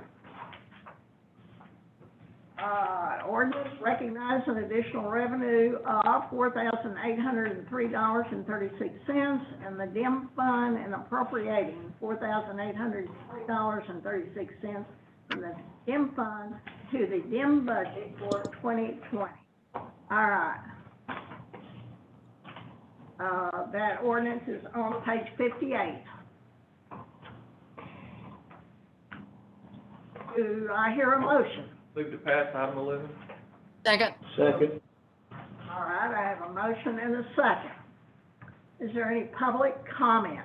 S2: Ordinance recognizing additional revenue of $4,803.36 in the DIM fund and appropriating $4,803.36 from the DIM fund to the DIM budget for 2020. All right. That ordinance is on page 58. Do I hear a motion?
S14: Move to pass item 11.
S8: Second.
S1: Second.
S2: All right, I have a motion and a second. Is there any public comment?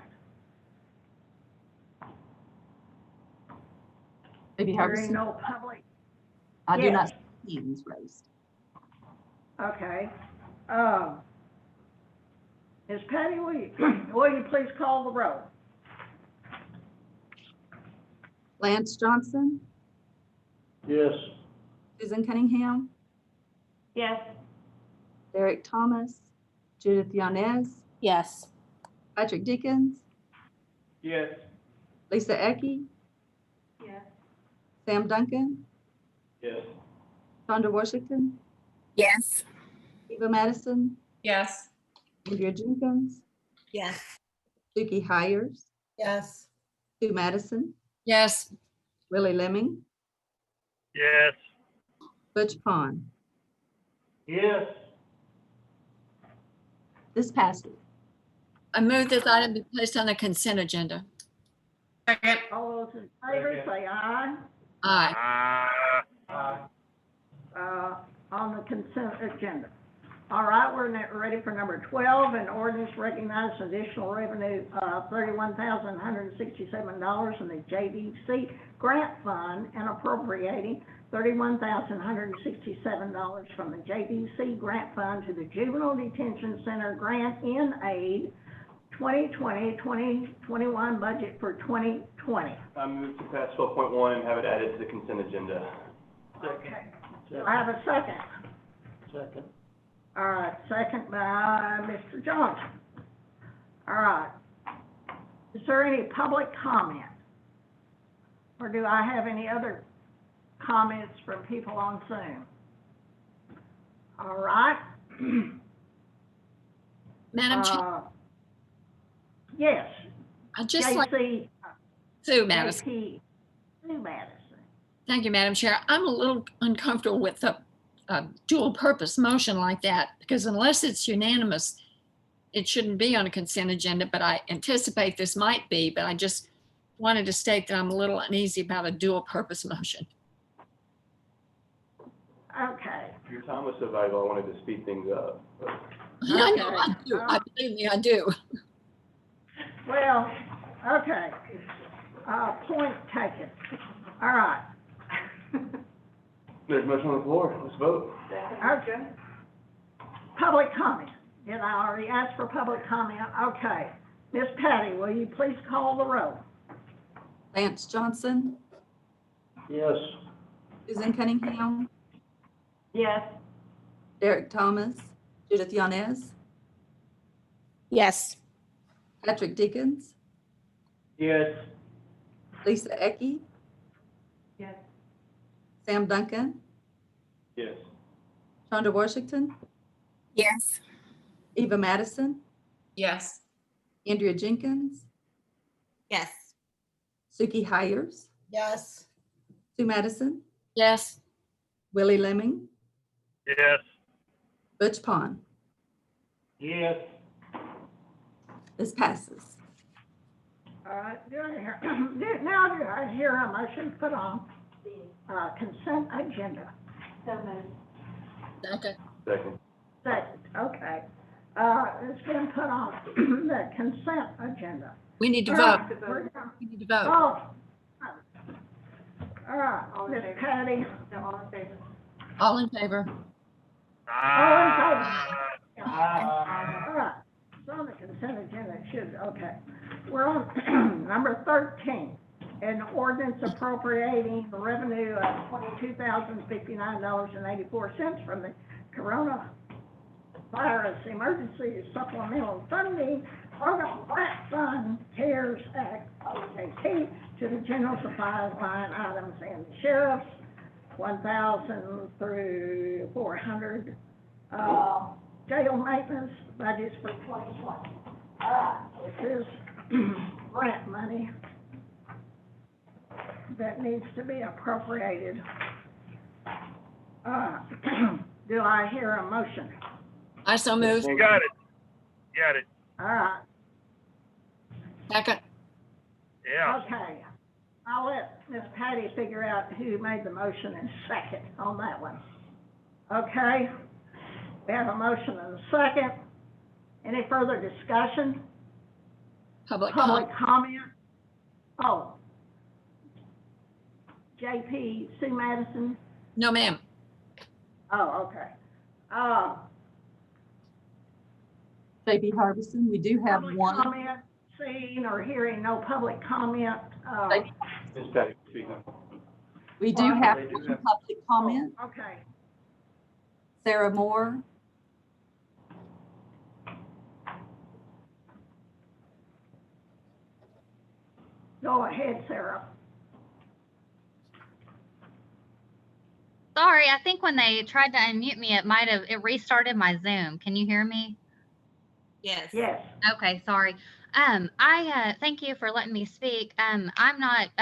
S6: Maybe
S2: Hearing
S6: Harbison?
S2: no public.
S6: I do
S2: Yes.
S6: not see hands raised.
S2: Okay. Ms. Patty, will you please call the roll?
S6: Lance Johnson,
S1: Yes.
S6: Susan Cunningham,
S11: Yes.
S6: Derek Thomas, Judith Yanez,
S15: Yes.
S6: Patrick Deakins,
S14: Yes.
S6: Lisa Ecke,
S11: Yes.
S6: Sam Duncan,
S4: Yes.
S6: Shonda Washington,
S8: Yes.
S6: Eva Madison,
S9: Yes.
S6: Andrea Jenkins,
S15: Yes.
S6: Suki Hires,
S15: Yes.
S6: Sue Madison,
S8: Yes.
S6: Willie Lemming,
S13: Yes.
S6: Butch Pond.
S1: Yes.
S6: This passes.
S8: I move this item be placed on the consent agenda.
S9: Second.
S2: All those in favor say aye.
S8: Aye.
S2: On the consent agenda. All right, we're ready for number 12, an ordinance recognizing additional revenue of $31,167 in the JDC grant fund and appropriating $31,167 from the JDC grant fund to the Juvenile Detention Center grant in aid 2020-2021 budget for 2020.
S4: I move to pass 12.1 and have it added to the consent agenda.
S2: Okay. Do I have a second?
S1: Second.
S2: All right, second by Mr. Johnson. All right. Is there any public comment? Or do I have any other comments from people on Zoom? All right.
S8: Madam Chair,
S2: Yes.
S8: I just like
S2: JC,
S8: Sue Madison.
S2: JP, Sue Madison.
S8: Thank you, Madam Chair. I'm a little uncomfortable with a dual purpose motion like that because unless it's unanimous, it shouldn't be on a consent agenda, but I anticipate this might be, but I just wanted to state that I'm a little uneasy about a dual purpose motion.
S2: Okay.
S4: Your time was so valuable, I wanted to speed things up.
S8: I know I do. Believe me, I do.
S2: Well, okay. Point taken. All right.
S4: There's a motion on the floor. Let's vote.
S2: Okay. Public comment. Did I already ask for public comment? Okay. Miss Patty, will you please call the roll?
S6: Lance Johnson,
S1: Yes.
S6: Susan Cunningham,
S2: Yes.
S6: Derek Thomas, Judith Yanez,
S15: Yes.
S6: Patrick Deakins,
S14: Yes.
S6: Lisa Ecke,
S11: Yes.
S6: Sam Duncan,
S4: Yes.
S6: Shonda Washington,
S8: Yes.
S6: Eva Madison,
S9: Yes.
S6: Andrea Jenkins,
S15: Yes.
S6: Suki Hires,
S15: Yes.
S6: Sue Madison,
S8: Yes.
S6: Willie Lemming,
S13: Yes.
S6: Butch Pond.
S1: Yes.
S6: This passes.
S2: All right. Do I hear a motion put on the consent agenda?
S11: So moved.
S8: Okay.
S4: Second.
S2: Second, okay. It's been put on the consent agenda.
S8: We need to
S2: All
S8: vote.
S2: right, we're gonna-
S8: We need to vote.
S2: Oh. All right,
S11: All in
S2: Miss
S11: favor?
S2: Patty.
S11: No, all in favor?
S8: All in favor?
S2: All in favor? All right, it's on the consent agenda, it should, okay. We're on number 13, An ordinance appropriating the revenue of $22,059.84 from the Coronavirus Emergency Supplemental Funding Program Grant Fund CARES Act OJT to the general supplies line items and the sheriff's 1,000 through 400 jail maintenance budgets for 2020. This is grant money that needs to be appropriated. Do I hear a motion?
S8: I so move.
S13: Got it. Got it.
S2: All right,
S8: Second.
S13: Yeah.
S2: okay. I'll let Miss Patty figure out who made the motion and second on that one. Okay, we have a motion and a second. Any further discussion?
S8: Public
S2: Public
S8: comment.
S2: comment? Oh. JP, Sue Madison?
S8: No, ma'am.
S2: Oh, okay.
S6: JP Harbison, we do have
S2: Public
S6: one.
S2: comment, seeing or hearing no public comment.
S4: Ms. Patty, speak now.
S6: We do have one public comment.
S2: Okay.
S6: Sarah Moore.
S2: Go ahead, Sarah.
S17: Sorry, I think when they tried to unmute me, it restarted my Zoom. Can you hear me?
S15: Yes.
S2: Yes.
S17: Okay, sorry. I thank you for letting me speak. I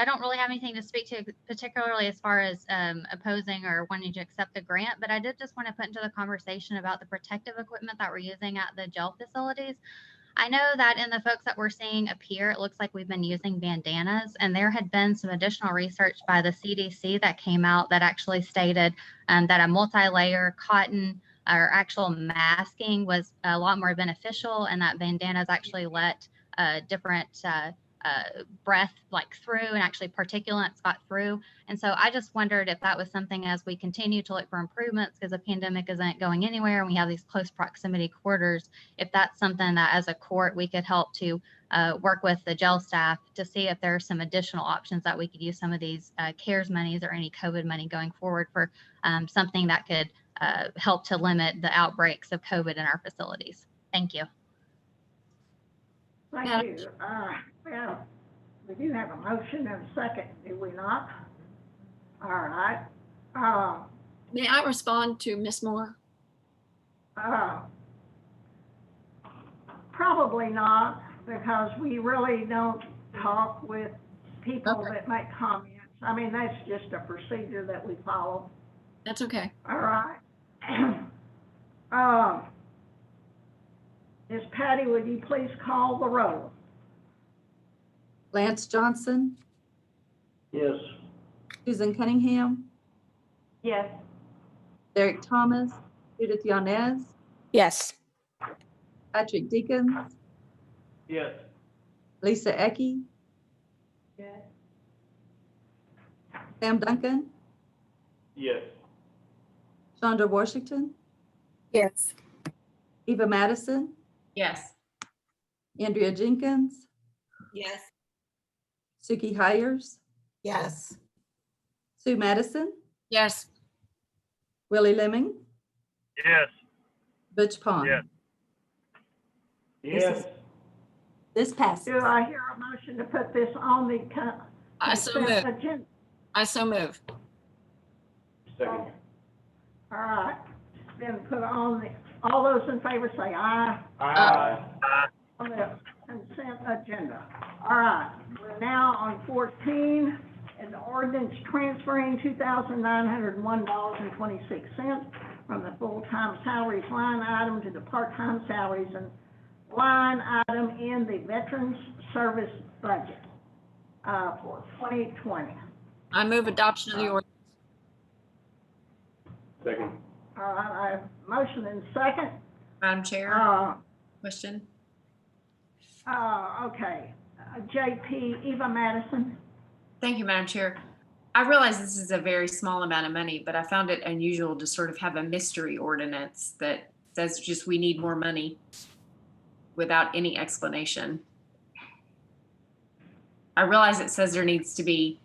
S17: don't really have anything to speak to particularly as far as opposing or wanting to accept the grant, but I did just want to put into the conversation about the protective equipment that we're using at the jail facilities. I know that in the folks that we're seeing appear, it looks like we've been using bandanas, and there had been some additional research by the CDC that came out that actually stated that a multi-layer cotton or actual masking was a lot more beneficial, and that bandanas actually let different breath through, and actually particulates got through. And so I just wondered if that was something, as we continue to look for improvements, because the pandemic isn't going anywhere and we have these close proximity quarters, if that's something that as a court we could help to work with the jail staff to see if there are some additional options that we could use some of these CARES monies or any COVID money going forward for something that could help to limit the outbreaks of COVID in our facilities. Thank you.
S2: Thank you. Well, we do have a motion and a second, do we not? All right.
S8: May I respond to Ms. Moore?
S2: Probably not, because we really don't talk with people that make comments. I mean, that's just a procedure that we follow.
S8: That's okay.
S2: All right. Ms. Patty, would you please call the roll?
S6: Lance Johnson,
S14: Yes.
S6: Susan Cunningham,
S11: Yes.
S6: Derek Thomas, Judith Yanez,
S8: Yes.
S6: Patrick Deakins,
S14: Yes.
S6: Lisa Ecke,
S11: Yes.
S6: Sam Duncan,
S14: Yes.
S6: Chandra Washington,
S8: Yes.
S6: Eva Madison,
S9: Yes.
S6: Andrea Jenkins,
S15: Yes.
S6: Suki Hires,
S15: Yes.
S6: Sue Madison,
S8: Yes.
S6: Willie Lemming,
S13: Yes.
S6: Butch Pond.
S13: Yes.
S14: Yes.
S6: This passes.
S2: Do I hear a motion to put this on the
S8: I so
S2: consent
S8: move.
S2: agenda?
S8: I so move.
S4: Second.
S2: All right, it's been put on the, all those in favor say aye.
S14: Aye.
S2: On the consent agenda. All right, we're now on 14, an ordinance transferring $2,901.26 from the full-time salaries line item to the part-time salaries and line item in the Veterans Service budget for 2020.
S8: I move adoption of the ordinance.
S4: Second.
S2: All right, I have motion and second.
S9: Madam Chair, question?
S2: Okay, JP, Eva Madison.
S9: Thank you, Madam Chair. I realize this is a very small amount of money, but I found it unusual to sort of have a mystery ordinance that says just we need more money without any explanation. I realize it says there needs to be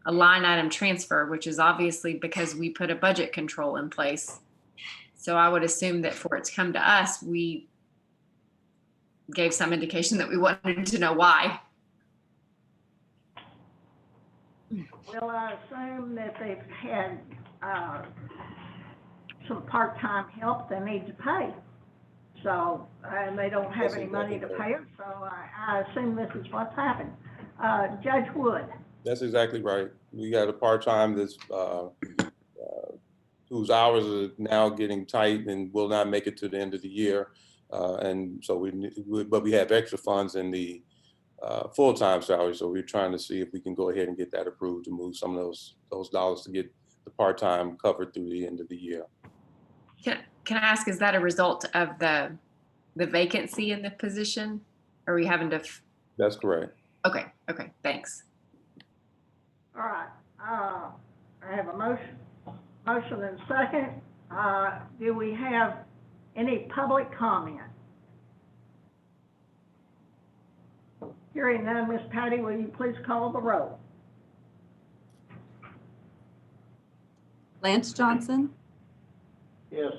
S9: a line item transfer, which is obviously because we put a budget control in place. So I would assume that for it to come to us, we gave some indication that we wanted to know why.
S2: Well, I assume that they've had, some part-time help they need to pay. So, and they don't have any money to pay it, so I assume this is what's happened. Judge Wood?
S16: That's exactly right. We got a part-time that's, whose hours are now getting tight and will not make it to the end of the year. And so but we have extra funds in the full-time salary. So we're trying to see if we can go ahead and get that approved to move some of those dollars to get the part-time covered through the end of the year.
S9: Can I ask, is that a result of the vacancy in the position? Are we having to?
S16: That's correct.
S9: Okay, thanks.
S2: All right, I have a motion and second. Do we have any public comment? Hearing none, Ms. Patty, will you please call the roll?
S6: Lance Johnson,
S1: Yes.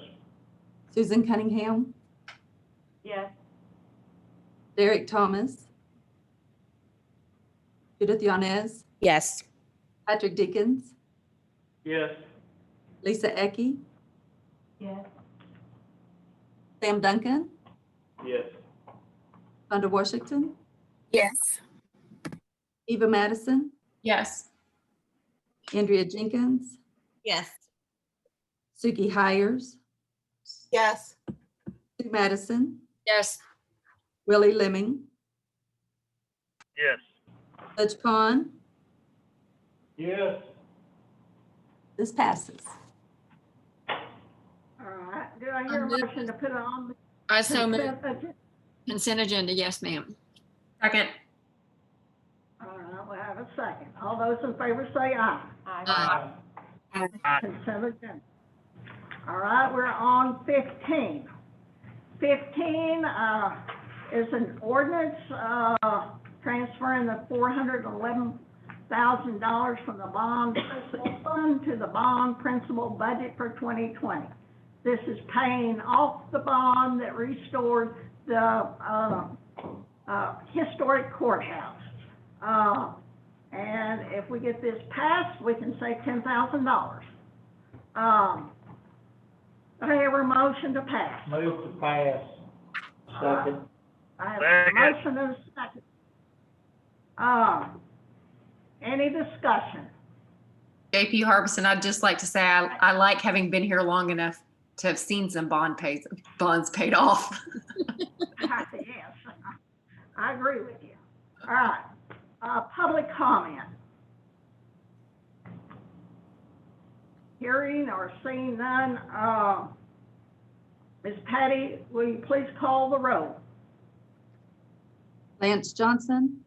S6: Susan Cunningham,
S11: Yes.
S6: Derek Thomas, Judith Yanez,
S15: Yes.
S6: Patrick Deakins,
S14: Yes.
S6: Lisa Ecke,
S11: Yes.
S6: Sam Duncan,
S14: Yes.
S6: Rhonda Washington,
S15: Yes.
S6: Eva Madison,
S9: Yes.
S6: Andrea Jenkins,
S15: Yes.
S6: Suki Hires,
S15: Yes.
S6: Sue Madison,
S8: Yes.
S6: Willie Lemming,
S13: Yes.
S6: Judge Pond.
S1: Yes.
S6: This passes.
S2: All right, do I hear a motion to put it on the
S8: I so moved.
S2: consent agenda?
S8: Consent agenda, yes, ma'am.
S9: Second.
S2: All right, we'll have a second. All those in favor say aye.
S8: Aye.
S2: Consent agenda. All right, we're on 15. 15 is an ordinance transferring the $411,000 from the bond principal fund to the bond principal budget for 2020. This is paying off the bond that restored the historic courthouse. And if we get this passed, we can save $10,000. I have a motion to pass.
S1: Move to pass. Second.
S2: I have a
S13: Second.
S2: motion and a second. Any discussion?
S9: JP Harbison, I'd just like to say I like having been here long enough to have seen some bonds paid off.
S2: Yes, I agree with you. All right, public comment. Hearing or seeing none, Ms. Patty, will you please call the roll?
S6: Lance Johnson,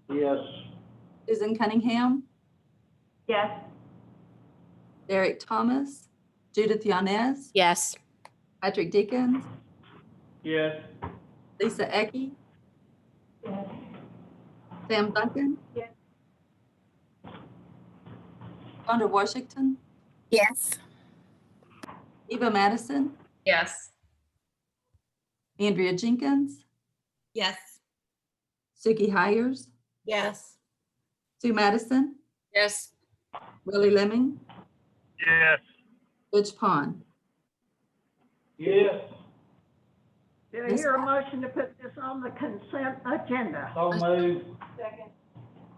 S1: Yes.
S6: Susan Cunningham,
S11: Yes.
S6: Derek Thomas, Judith Yanez,
S15: Yes.
S6: Patrick Deakins,
S14: Yes.
S6: Lisa Ecke,
S11: Yes.
S6: Sam Duncan,
S11: Yes.
S6: Rhonda Washington,
S15: Yes.
S6: Eva Madison,
S9: Yes.
S6: Andrea Jenkins,
S15: Yes.
S6: Suki Hires,
S15: Yes.
S6: Sue Madison,
S8: Yes.
S6: Willie Lemming,
S13: Yes.
S6: Judge Pond.
S1: Yes.
S2: Do I hear a motion to put this on the consent agenda?
S1: So moved.
S11: Second.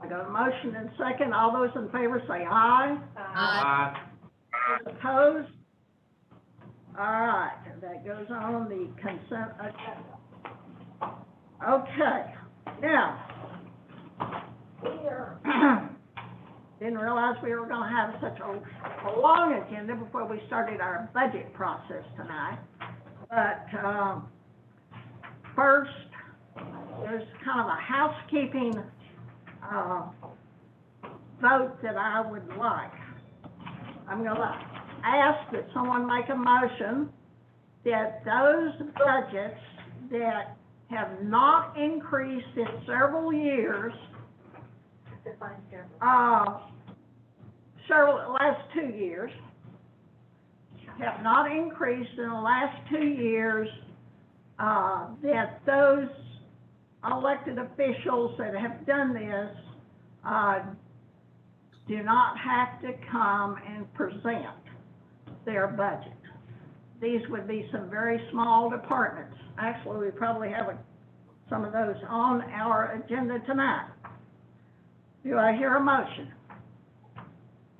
S2: I got a motion and second. All those in favor say aye.
S14: Aye.
S2: Those opposed? All right, that goes on the consent agenda. Okay, now, didn't realize we were gonna have such a long agenda before we started our budget process tonight. But, first, there's kind of a housekeeping, vote that I would like. I'm gonna ask that someone make a motion that those budgets that have not increased in several years Several, the last 2 years have not increased in the last 2 years, that those elected officials that have done this, do not have to come and present their budget. These would be some very small departments. Actually, we probably have some of those on our agenda tonight. Do I hear a motion?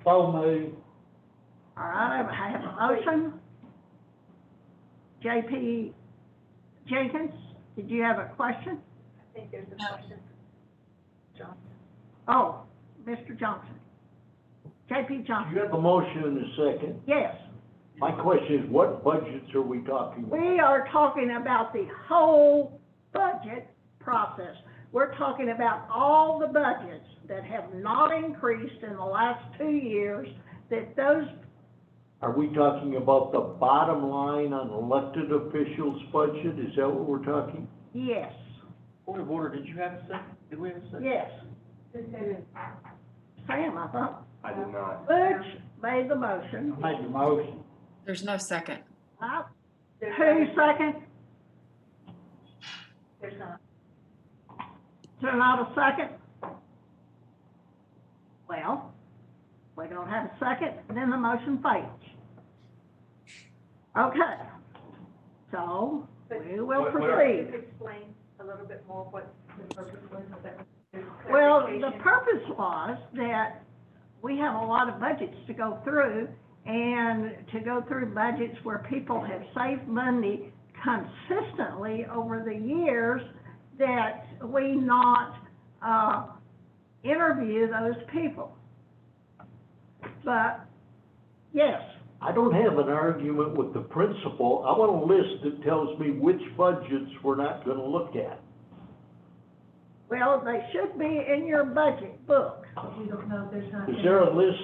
S1: So moved.
S2: All right, I have a motion. JP Jenkins, did you have a question?
S11: I think there's a question. Johnson.
S2: Oh, Mr. Johnson. JP Johnson.
S18: You have a motion and a second.
S2: Yes.
S18: My question is, what budgets are we talking about?
S2: We are talking about the whole budget process. We're talking about all the budgets that have not increased in the last 2 years, that those.
S18: Are we talking about the bottom line on elected officials' budget? Is that what we're talking?
S2: Yes.
S14: Point of order, did you have a second? Did we have a second?
S2: Yes. Sam, I thought.
S4: I did not.
S2: Butch made the motion.
S1: I made the motion.
S9: There's no second.
S2: Who second?
S11: There's not.
S2: There's not a second? Well, we don't have a second, then the motion fails. Okay. So, we will proceed.
S11: Explain a little bit more what the purpose was of that.
S2: Well, the purpose was that we have a lot of budgets to go through, and to go through budgets where people have saved money consistently over the years, that we not interview those people. But, yes.
S18: I don't have an argument with the principle. I want a list that tells me which budgets we're not gonna look at.
S2: Well, they should be in your budget book.
S11: You don't know, there's not.
S18: Is there a list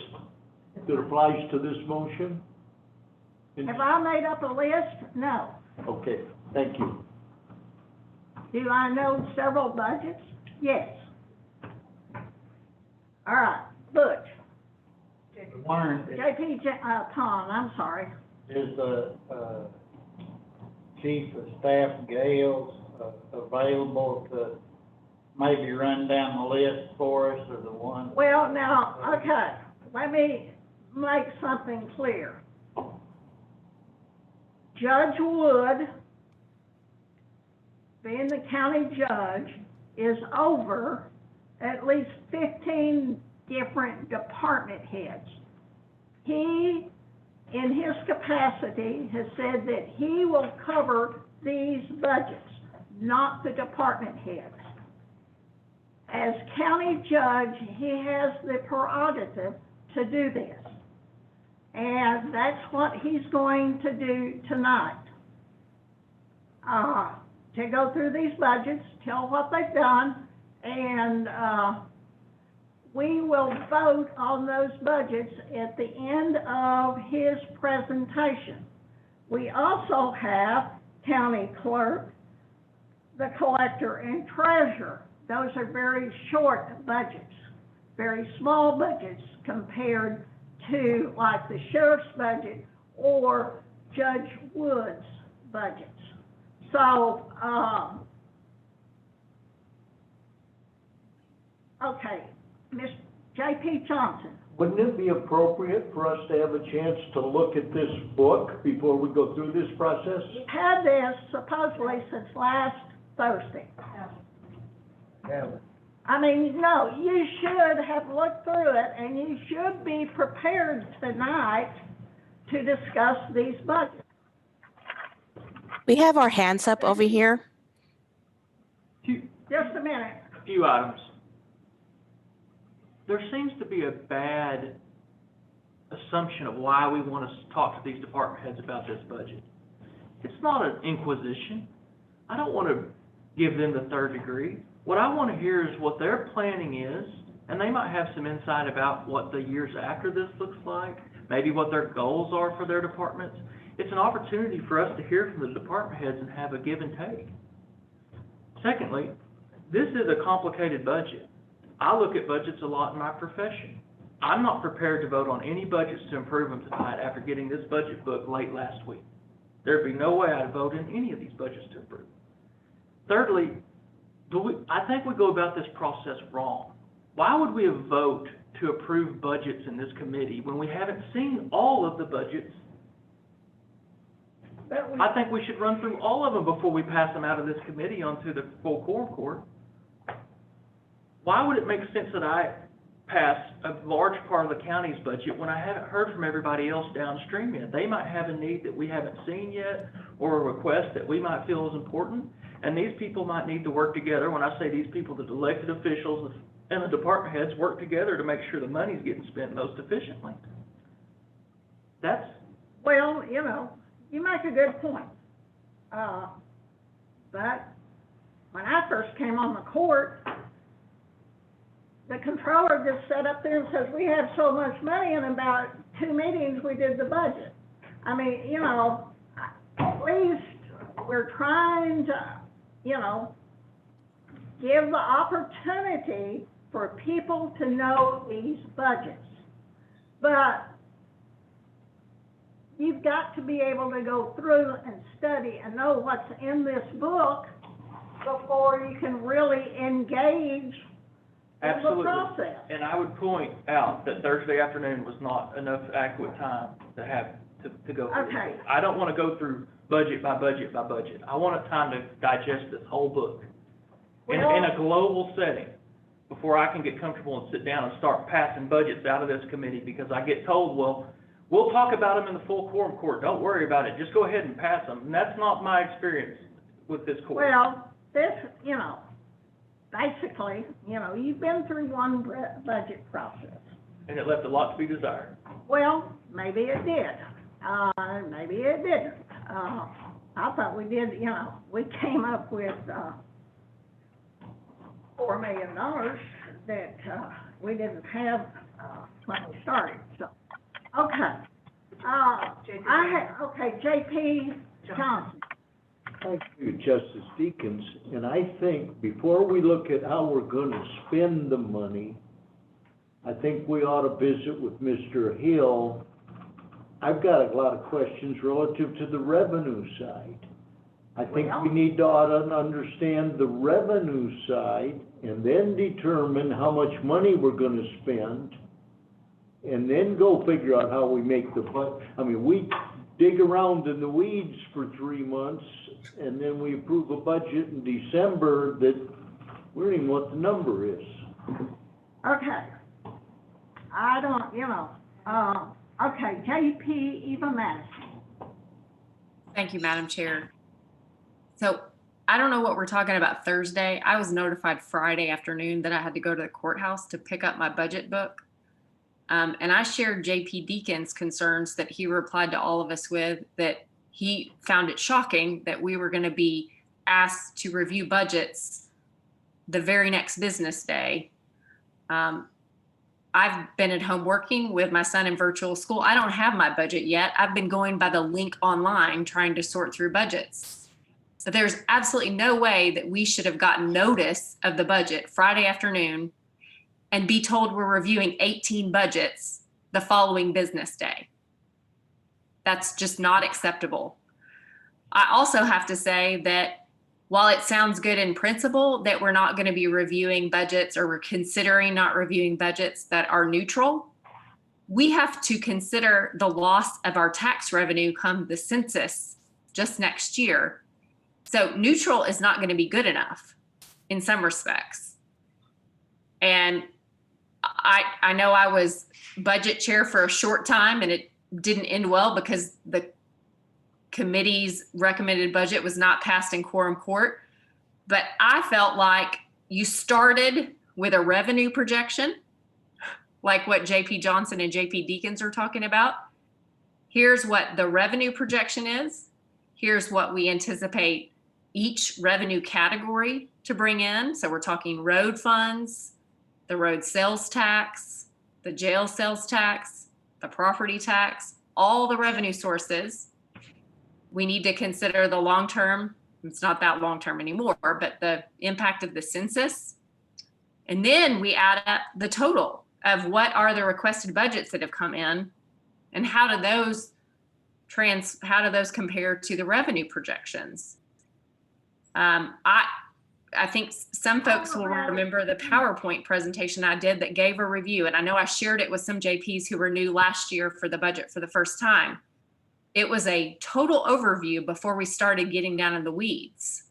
S18: that applies to this motion?
S2: Have I made up a list? No.
S18: Okay, thank you.
S2: Do I know several budgets? Yes. All right, Butch. Tom, I'm sorry.
S1: Is the, chief of staff Gales, available to maybe run down the list for us, or the one?
S2: Well, now, okay, let me make something clear. Judge Wood, being the county judge, is over at least 15 different department heads. He, in his capacity, has said that he will cover these budgets, not the department heads. As county judge, he has the prerogative to do this. And that's what he's going to do tonight. To go through these budgets, tell what they've done, and we will vote on those budgets at the end of his presentation. We also have county clerk, the collector, and treasurer. Those are very short budgets, very small budgets compared to like the sheriff's budget or Judge Wood's budgets. So, okay, Ms. J.P. Johnson.
S18: Wouldn't it be appropriate for us to have a chance to look at this book before we go through this process?
S2: We've had this supposedly since last Thursday. I mean, no, you should have looked through it, and you should be prepared tonight to discuss these budgets.
S19: We have our hands up over here.
S2: Just a minute.
S14: A few items. There seems to be a bad assumption of why we want to talk to these department heads about this budget. It's not an inquisition. I don't want to give them the third degree. What I want to hear is what their planning is, and they might have some insight about what the years after this looks like, maybe what their goals are for their departments. It's an opportunity for us to hear from the department heads and have a give and take. Secondly, this is a complicated budget. I look at budgets a lot in my profession. I'm not prepared to vote on any budgets to improve them tonight after getting this budget book late last week. There'd be no way I'd vote in any of these budgets to improve. Thirdly, I think we go about this process wrong. Why would we vote to approve budgets in this committee when we haven't seen all of the budgets? I think we should run through all of them before we pass them out of this committee onto the full quorum court. Why would it make sense that I pass a large part of the county's budget when I haven't heard from everybody else downstream yet? They might have a need that we haven't seen yet, or a request that we might feel is important, and these people might need to work together. When I say these people, the elected officials and the department heads work together to make sure the money's getting spent most efficiently.
S2: Well, you know, you make a good point. But when I first came on the court, the controller just sat up there and says, we have so much money, in about 2 meetings we did the budget. I mean, you know, at least we're trying to, you know, give the opportunity for people to know these budgets. But you've got to be able to go through and study and know what's in this book before you can really engage in the process.
S14: And I would point out that Thursday afternoon was not enough adequate time to have to go through.
S2: Okay.
S14: I don't want to go through budget by budget by budget. I want time to digest this whole book in a global setting before I can get comfortable and sit down and start passing budgets out of this committee, because I get told, well, we'll talk about them in the full quorum court. Don't worry about it. Just go ahead and pass them. And that's not my experience with this court.
S2: Well, this, you know, basically, you know, you've been through one budget process.
S14: And it left a lot to be desired.
S2: Well, maybe it did. Maybe it didn't. I thought we did, you know, we came up with $4 million that we didn't have when we started. So, okay. J.P. Johnson.
S18: Thank you, Justice Deakins. And I think before we look at how we're going to spend the money, I think we ought to visit with Mr. Hill. I've got a lot of questions relative to the revenue side. I think we need to ought to understand the revenue side and then determine how much money we're going to spend, and then go figure out how we make the budget. I mean, we dig around in the weeds for 3 months, and then we approve a budget in December that we don't even know what the number is.
S2: Okay. I don't, you know, okay, J.P. Eva Madison.
S9: Thank you, Madam Chair. So I don't know what we're talking about Thursday. I was notified Friday afternoon that I had to go to the courthouse to pick up my budget book. And I shared J.P. Deakins' concerns that he replied to all of us with, that he found it shocking that we were going to be asked to review budgets the very next business day. I've been at home working with my son in virtual school. I don't have my budget yet. I've been going by the link online trying to sort through budgets. But there's absolutely no way that we should have gotten notice of the budget Friday afternoon and be told we're reviewing 18 budgets the following business day. That's just not acceptable. I also have to say that while it sounds good in principle that we're not going to be reviewing budgets, or we're considering not reviewing budgets that are neutral, we have to consider the loss of our tax revenue come the census just next year. So neutral is not going to be good enough in some respects. And I know I was budget chair for a short time and it didn't end well because the committee's recommended budget was not passed in quorum court. But I felt like you started with a revenue projection, like what J.P. Johnson and J.P. Deakins are talking about. Here's what the revenue projection is. Here's what we anticipate each revenue category to bring in. So we're talking road funds, the road sales tax, the jail sales tax, the property tax, all the revenue sources. We need to consider the long-term, it's not that long-term anymore, but the impact of the census. And then we add up the total of what are the requested budgets that have come in and how do those compare to the revenue projections? I think some folks will remember the PowerPoint presentation I did that gave a review. And I know I shared it with some JPs who were new last year for the budget for the first time. It was a total overview before we started getting down in the weeds.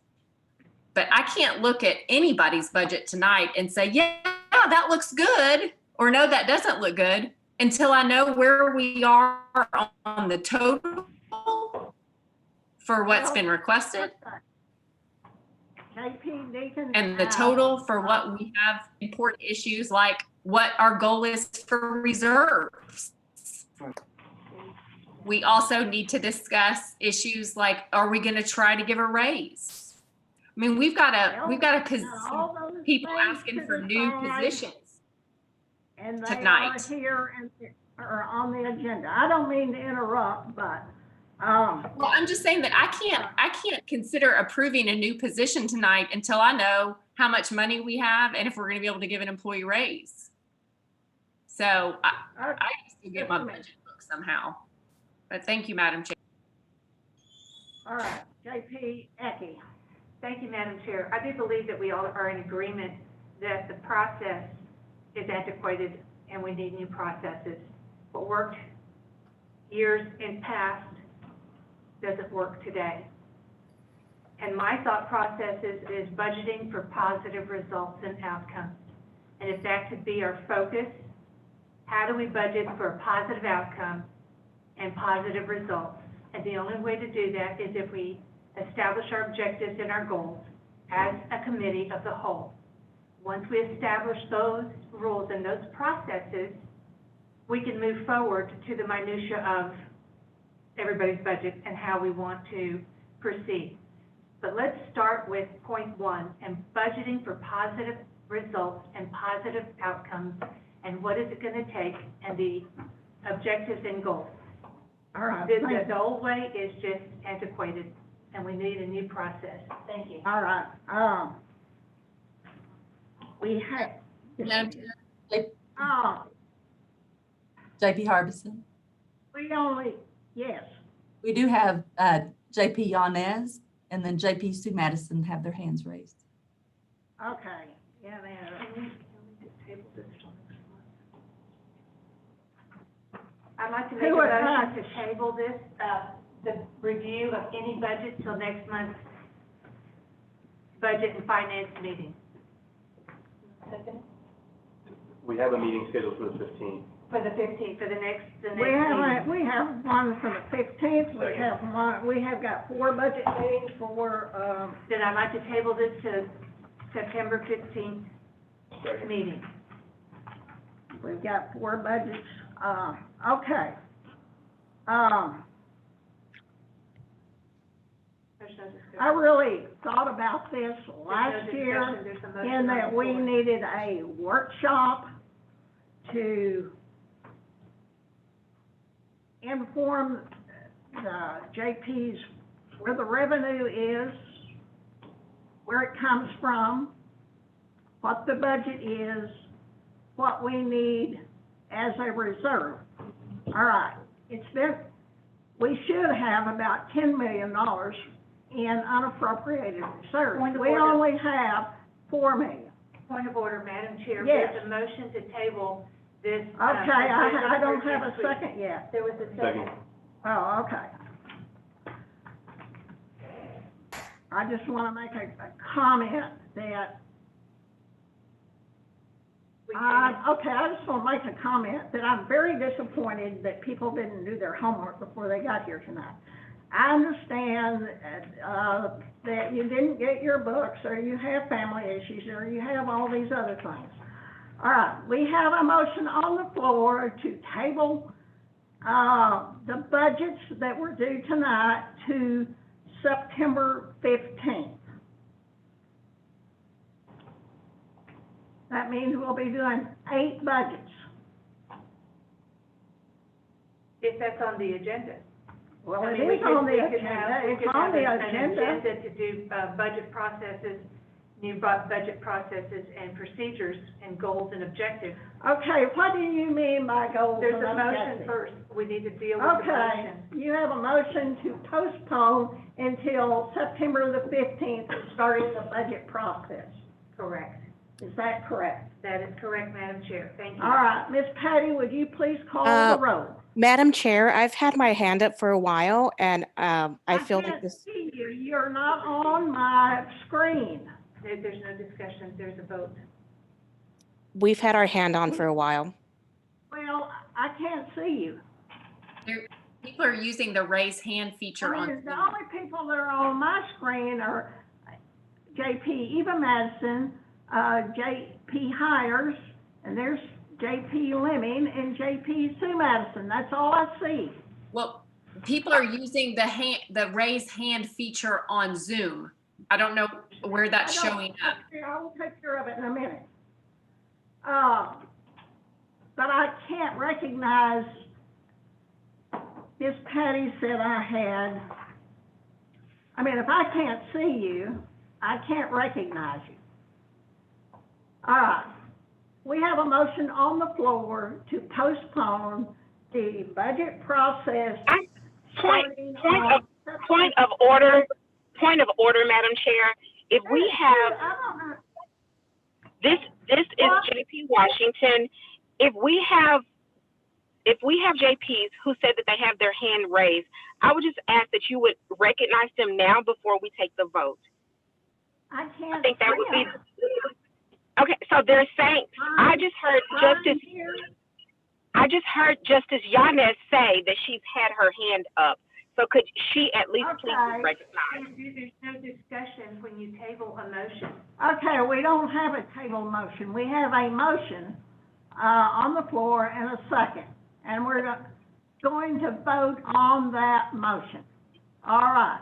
S9: But I can't look at anybody's budget tonight and say, yeah, that looks good, or no, that doesn't look good, until I know where we are on the total for what's been requested.
S2: JP, Deakins,
S9: And the total for what we have important issues, like what our goal is for reserves. We also need to discuss issues like, are we going to try to give a raise? I mean, we've got some people asking for new positions
S2: and they
S9: tonight.
S2: are here and are on the agenda. I don't mean to interrupt, but
S9: well, I'm just saying that I can't consider approving a new position tonight until I know how much money we have and if we're going to be able to give an employee raise. So I have to get my budget book somehow. But thank you, Madam Chair.
S2: all right, JP Ecke.
S11: Thank you, Madam Chair. I do believe that we all are in agreement that the process is antiquated and we need new processes. What worked years in past doesn't work today. And my thought process is budgeting for positive results and outcomes. And if that could be our focus, how do we budget for a positive outcome and positive results? And the only way to do that is if we establish our objectives and our goals as a committee of the whole. Once we establish those rules and those processes, we can move forward to the minutia of everybody's budget and how we want to proceed. But let's start with point one and budgeting for positive results and positive outcomes and what is it going to take and the objectives and goals.
S2: All right.
S11: The old way is just antiquated and we need a new process. Thank you.
S2: All right. We have.
S6: JP Harbison.
S2: We only, yes.
S6: We do have JP Yanez and then JP Sue Madison have their hands raised.
S2: Okay. Yeah,
S11: Can we just table this till next month? I'd like to make a motion to table this, the review of any budget till next month's budget and finance meeting. Second?
S4: We have a meeting scheduled for the 15th.
S11: For the 15th, for the next
S2: We have
S11: meeting.
S2: one for the 15th. We have got 4 budget meetings for,
S11: Then I'd like to table this to September 15th meeting.
S2: we've got 4 budgets. Okay. I really thought about this last year in that we needed a workshop to inform the JPs where the revenue is, where it comes from, what the budget is, what we need as a reserve. All right, we should have about $10 million in unappropriated reserves. We only have $4 million.
S11: Point of order, Madam Chair.
S2: Yes.
S11: There's a motion to table this.
S2: Okay, I don't have a second yet.
S11: There was a second.
S2: Oh, okay. I just want to make a comment that, I just want to make a comment that I'm very disappointed that people didn't do their homework before they got here tonight. I understand that you didn't get your books, or you have family issues, or you have all these other things. All right, we have a motion on the floor to table the budgets that were due tonight to September 15th. That means we'll be doing 8 budgets.
S11: If that's on the agenda.
S2: Well,
S11: I
S2: it
S11: mean,
S2: is on the
S11: we could
S2: agenda.
S11: have
S2: It's on the
S11: an
S2: agenda.
S11: agenda to do budget processes new budget processes and procedures and goals and objectives.
S2: Okay, what do you mean by goals
S11: There's
S2: and
S11: a motion
S2: objectives?
S11: first. We need to deal with the
S2: Okay,
S11: motion.
S2: you have a motion to postpone until September the 15th, starting the budget process.
S11: Correct.
S2: Is that correct?
S11: That is correct, Madam Chair. Thank you.
S2: All right, Miss Patty, would you please call the roll?
S19: Madam Chair, I've had my hand up for a while, and I feel like
S2: can't
S19: this.
S2: see you. You're not on my screen.
S11: There's no discussion. There's a vote.
S19: We've had our hand on for a while.
S2: Well, I can't see you.
S9: People are using the raise hand feature
S2: I
S9: on
S2: mean, the
S9: Zoom.
S2: only people that are on my screen are JP Eva Madison, JP Hires, and there's JP Lemming and JP Sue Madison. That's all I see.
S9: Well, people are using the raise hand feature on Zoom. I don't know where that's showing up.
S2: I will take care of it in a minute. But I can't recognize, Miss Patty said I had, I mean, if I can't see you, I can't recognize you. All right. We have a motion on the floor to postpone the budget process.
S20: Point of order, Madam Chair. If we have, this is JP Washington. If we have JPs who said that they have their hand raised, I would just ask that you would recognize them now before we take the vote.
S2: I can't.
S20: I think that would be. Okay, so they're saying, I just heard Justice Yanez say that she's had her hand up. So could she at least please be recognized?
S11: There's no discussion when you table a motion.
S2: Okay, we don't have a table motion. We have a motion on the floor and a second. And we're going to vote on that motion. All right.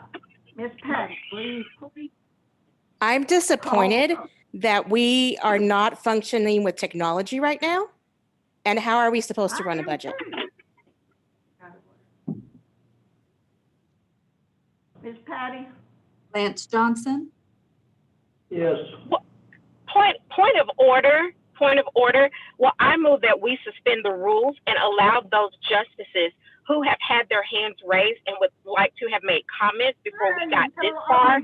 S2: Ms. Patty, please.
S19: I'm disappointed that we are not functioning with technology right now. And how are we supposed to run a budget?
S2: Ms. Patty?
S6: Lance Johnson?
S18: Yes.
S20: Point of order. Well, I move that we suspend the rules and allow those justices who have had their hands raised and would like to have made comments before we got this far.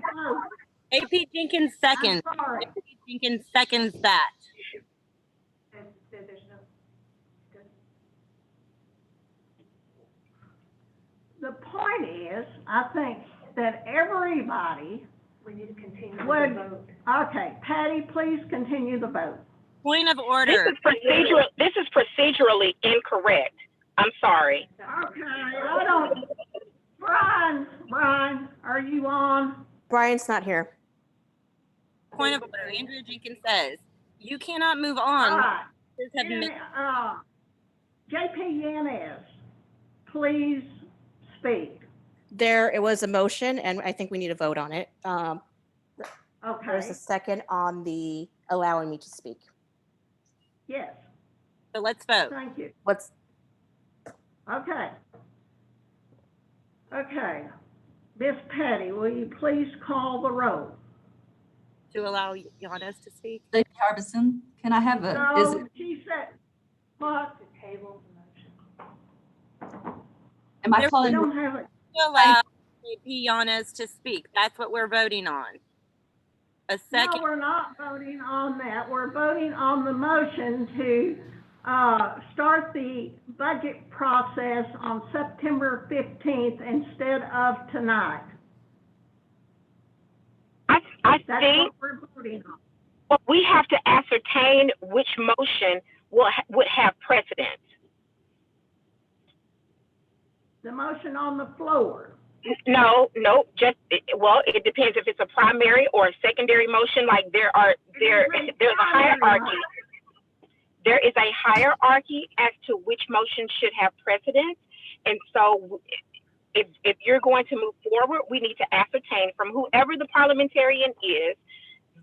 S15: AP Jenkins seconds. AP Jenkins seconds that.
S11: There's no.
S2: The point is, I think that everybody
S11: We need to continue
S2: would,
S11: the vote.
S2: okay, Patty, please continue the vote.
S15: Point of order.
S20: This is procedurally incorrect. I'm sorry.
S2: Okay, I don't, Brian, are you on?
S19: Brian's not here.
S15: Point of order. Andrea Jenkins says, you cannot move on.
S2: All right.
S15: Have made-
S2: JP Yanez, please speak.
S19: It was a motion, and I think we need to vote on it.
S2: Okay.
S19: There's a second on the allowing me to speak.
S2: Yes,
S15: So let's vote.
S2: thank you.
S19: What's
S2: Okay. Okay. Miss Patty, will you please call the roll?
S15: To allow Yanez to speak?
S6: JP Harbison, can I have a, is
S2: No,
S6: it,
S2: she said, what?
S11: To table the motion.
S6: am I
S15: There-
S2: We
S6: calling?
S2: don't have it.
S15: To allow JP Yanez to speak. That's what we're voting on. A
S2: No,
S15: second.
S2: we're not voting on that. We're voting on the motion to start the budget process on September 15th instead of tonight.
S20: I
S2: That's
S20: think
S2: what we're voting on.
S20: well, we have to ascertain which motion would have precedence.
S2: The motion on the floor.
S20: No, it depends if it's a primary or a secondary motion. Like there's a hierarchy. There is a hierarchy as to which motion should have precedence. And so if you're going to move forward, we need to ascertain from whoever the parliamentarian is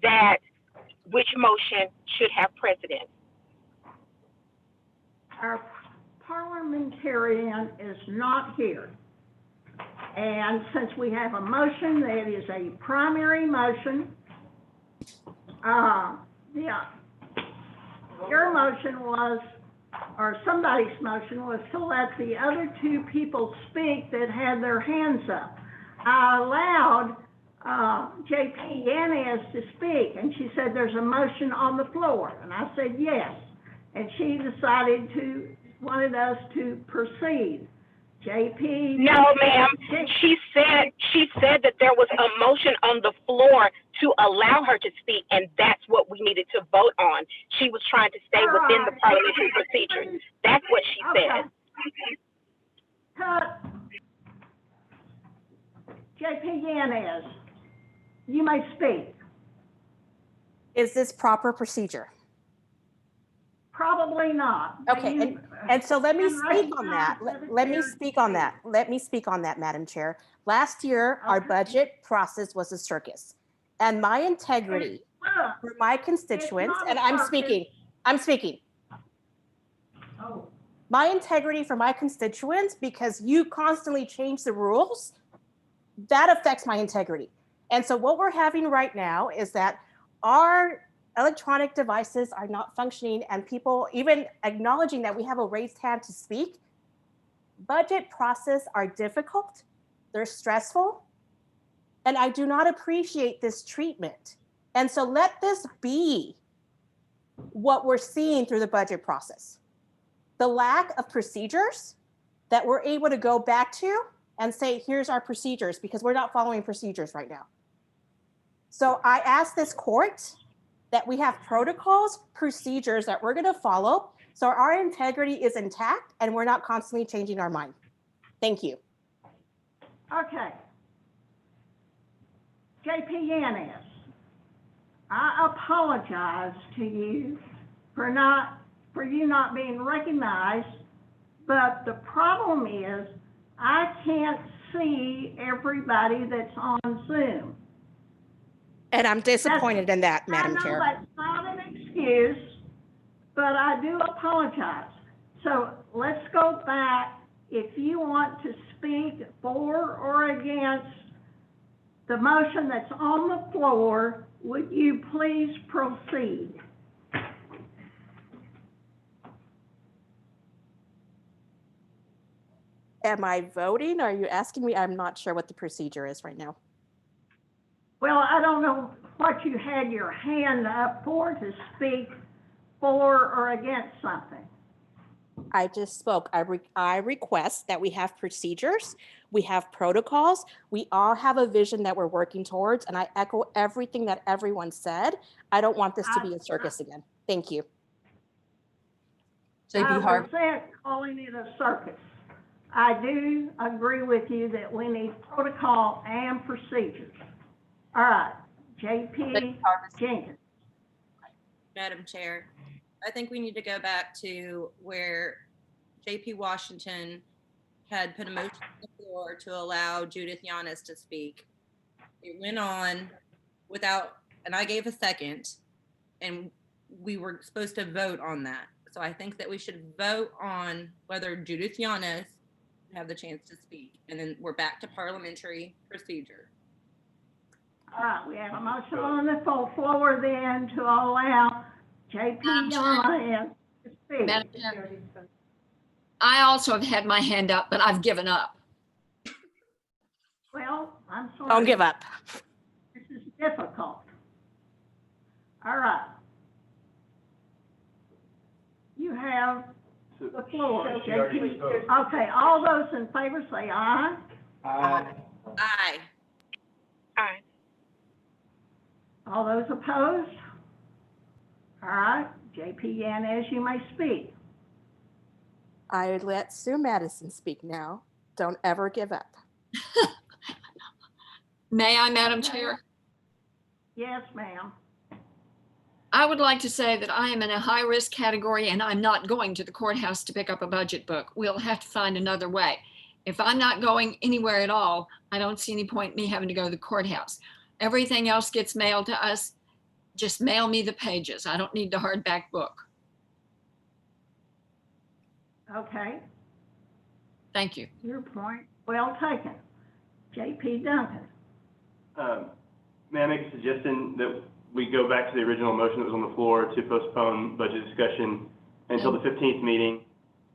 S20: that which motion should have precedence.
S2: Our parliamentarian is not here. And since we have a motion that is a primary motion, Yeah. Your motion was, or somebody's motion was to let the other two people speak that had their hands up. I allowed JP Yanez to speak, and she said there's a motion on the floor, and I said yes. And she wanted us to proceed. JP.
S20: No, ma'am. She said that there was a motion on the floor to allow her to speak, and that's what we needed to vote on. She was trying to stay within the parliamentary procedures. That's what she said.
S2: Cut. JP Yanez, you may speak.
S19: Is this proper procedure?
S2: Probably not.
S19: Okay, and so let me speak on that. Let me speak on that. Let me speak on that, Madam Chair. Last year, our budget process was a circus. And my integrity for my constituents, and I'm speaking.
S2: Oh.
S19: My integrity for my constituents, because you constantly change the rules, that affects my integrity. And so what we're having right now is that our electronic devices are not functioning, and people even acknowledging that we have a raised hand to speak. Budget process are difficult, they're stressful, and I do not appreciate this treatment. And so let this be what we're seeing through the budget process. The lack of procedures that we're able to go back to and say, here's our procedures, because we're not following procedures right now. So I ask this court that we have protocols, procedures that we're going to follow, so our integrity is intact and we're not constantly changing our mind. Thank you.
S2: Okay. JP Yanez, I apologize to you for you not being recognized, but the problem is I can't see everybody that's on Zoom.
S19: And I'm disappointed in that, Madam Chair.
S2: I know that's not an excuse, but I do apologize. So let's go back. If you want to speak for or against the motion that's on the floor, would you please proceed?
S19: Am I voting? Are you asking me? I'm not sure what the procedure is right now.
S2: Well, I don't know what you had your hand up for to speak for or against something.
S19: I just spoke. I request that we have procedures, we have protocols, we all have a vision that we're working towards, and I echo everything that everyone said. I don't want this to be a circus again. Thank you.
S2: I wasn't calling it a circus. I do agree with you that we need protocol and procedures. All right, JP Jenkins.
S15: Madam Chair, I think we need to go back to where JP Washington had put a motion on the floor to allow Judith Yanez to speak. It went on without, and I gave a second, and we were supposed to vote on that. So I think that we should vote on whether Judith Yanez have the chance to speak, and then we're back to parliamentary procedure.
S2: All right, we have a motion on the floor then to allow JP Yanez to speak.
S8: Madam Chair, I also have had my hand up, but I've given up.
S2: Well, I'm sorry.
S19: Don't give up.
S2: This is difficult. All right. You have the floor, JP. Okay, all those in favor say aye.
S1: Aye.
S15: Aye.
S20: Aye.
S2: All those opposed? All right, JP Yanez, you may speak.
S19: I let Sue Madison speak now. Don't ever give up.
S8: May I, Madam Chair?
S2: Yes, ma'am.
S8: I would like to say that I am in a high-risk category and I'm not going to the courthouse to pick up a budget book. We'll have to find another way. If I'm not going anywhere at all, I don't see any point in me having to go to the courthouse. Everything else gets mailed to us. Just mail me the pages. I don't need the hardback book.
S2: Okay.
S8: Thank you.
S2: Your point well taken. JP Duncan.
S4: May I make a suggestion that we go back to the original motion that was on the floor to postpone budget discussion until the 15th meeting.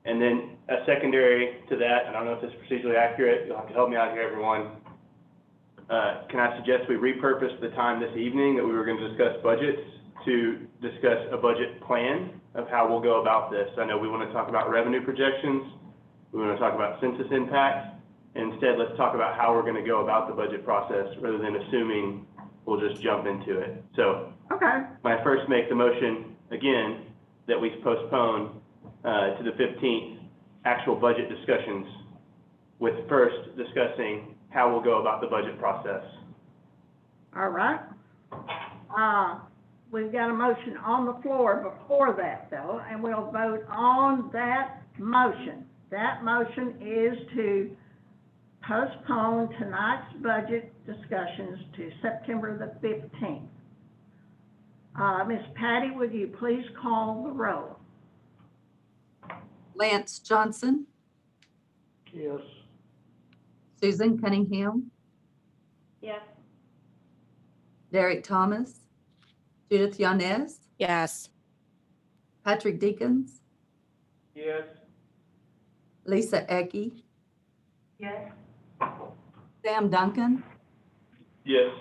S4: And then a secondary to that, and I don't know if this is procedurally accurate, you'll have to help me out here, everyone. Can I suggest we repurpose the time this evening that we were going to discuss budgets to discuss a budget plan of how we'll go about this? I know we want to talk about revenue projections. We want to talk about census impacts. Instead, let's talk about how we're going to go about the budget process rather than assuming we'll just jump into it. So
S2: Okay.
S4: when I first make the motion, again, that we postpone to the 15th actual budget discussions, with first discussing how we'll go about the budget process.
S2: All right. We've got a motion on the floor before that, though, and we'll vote on that motion. That motion is to postpone tonight's budget discussions to September the 15th. Ms. Patty, would you please call the roll?
S6: Lance Johnson,
S18: Yes.
S6: Susan Cunningham,
S11: Yes.
S6: Derek Thomas, Judith Yanez,
S19: Yes.
S6: Patrick Deakins,
S14: Yes.
S6: Lisa Ecke,
S11: Yes.
S6: Sam Duncan,
S4: Yes.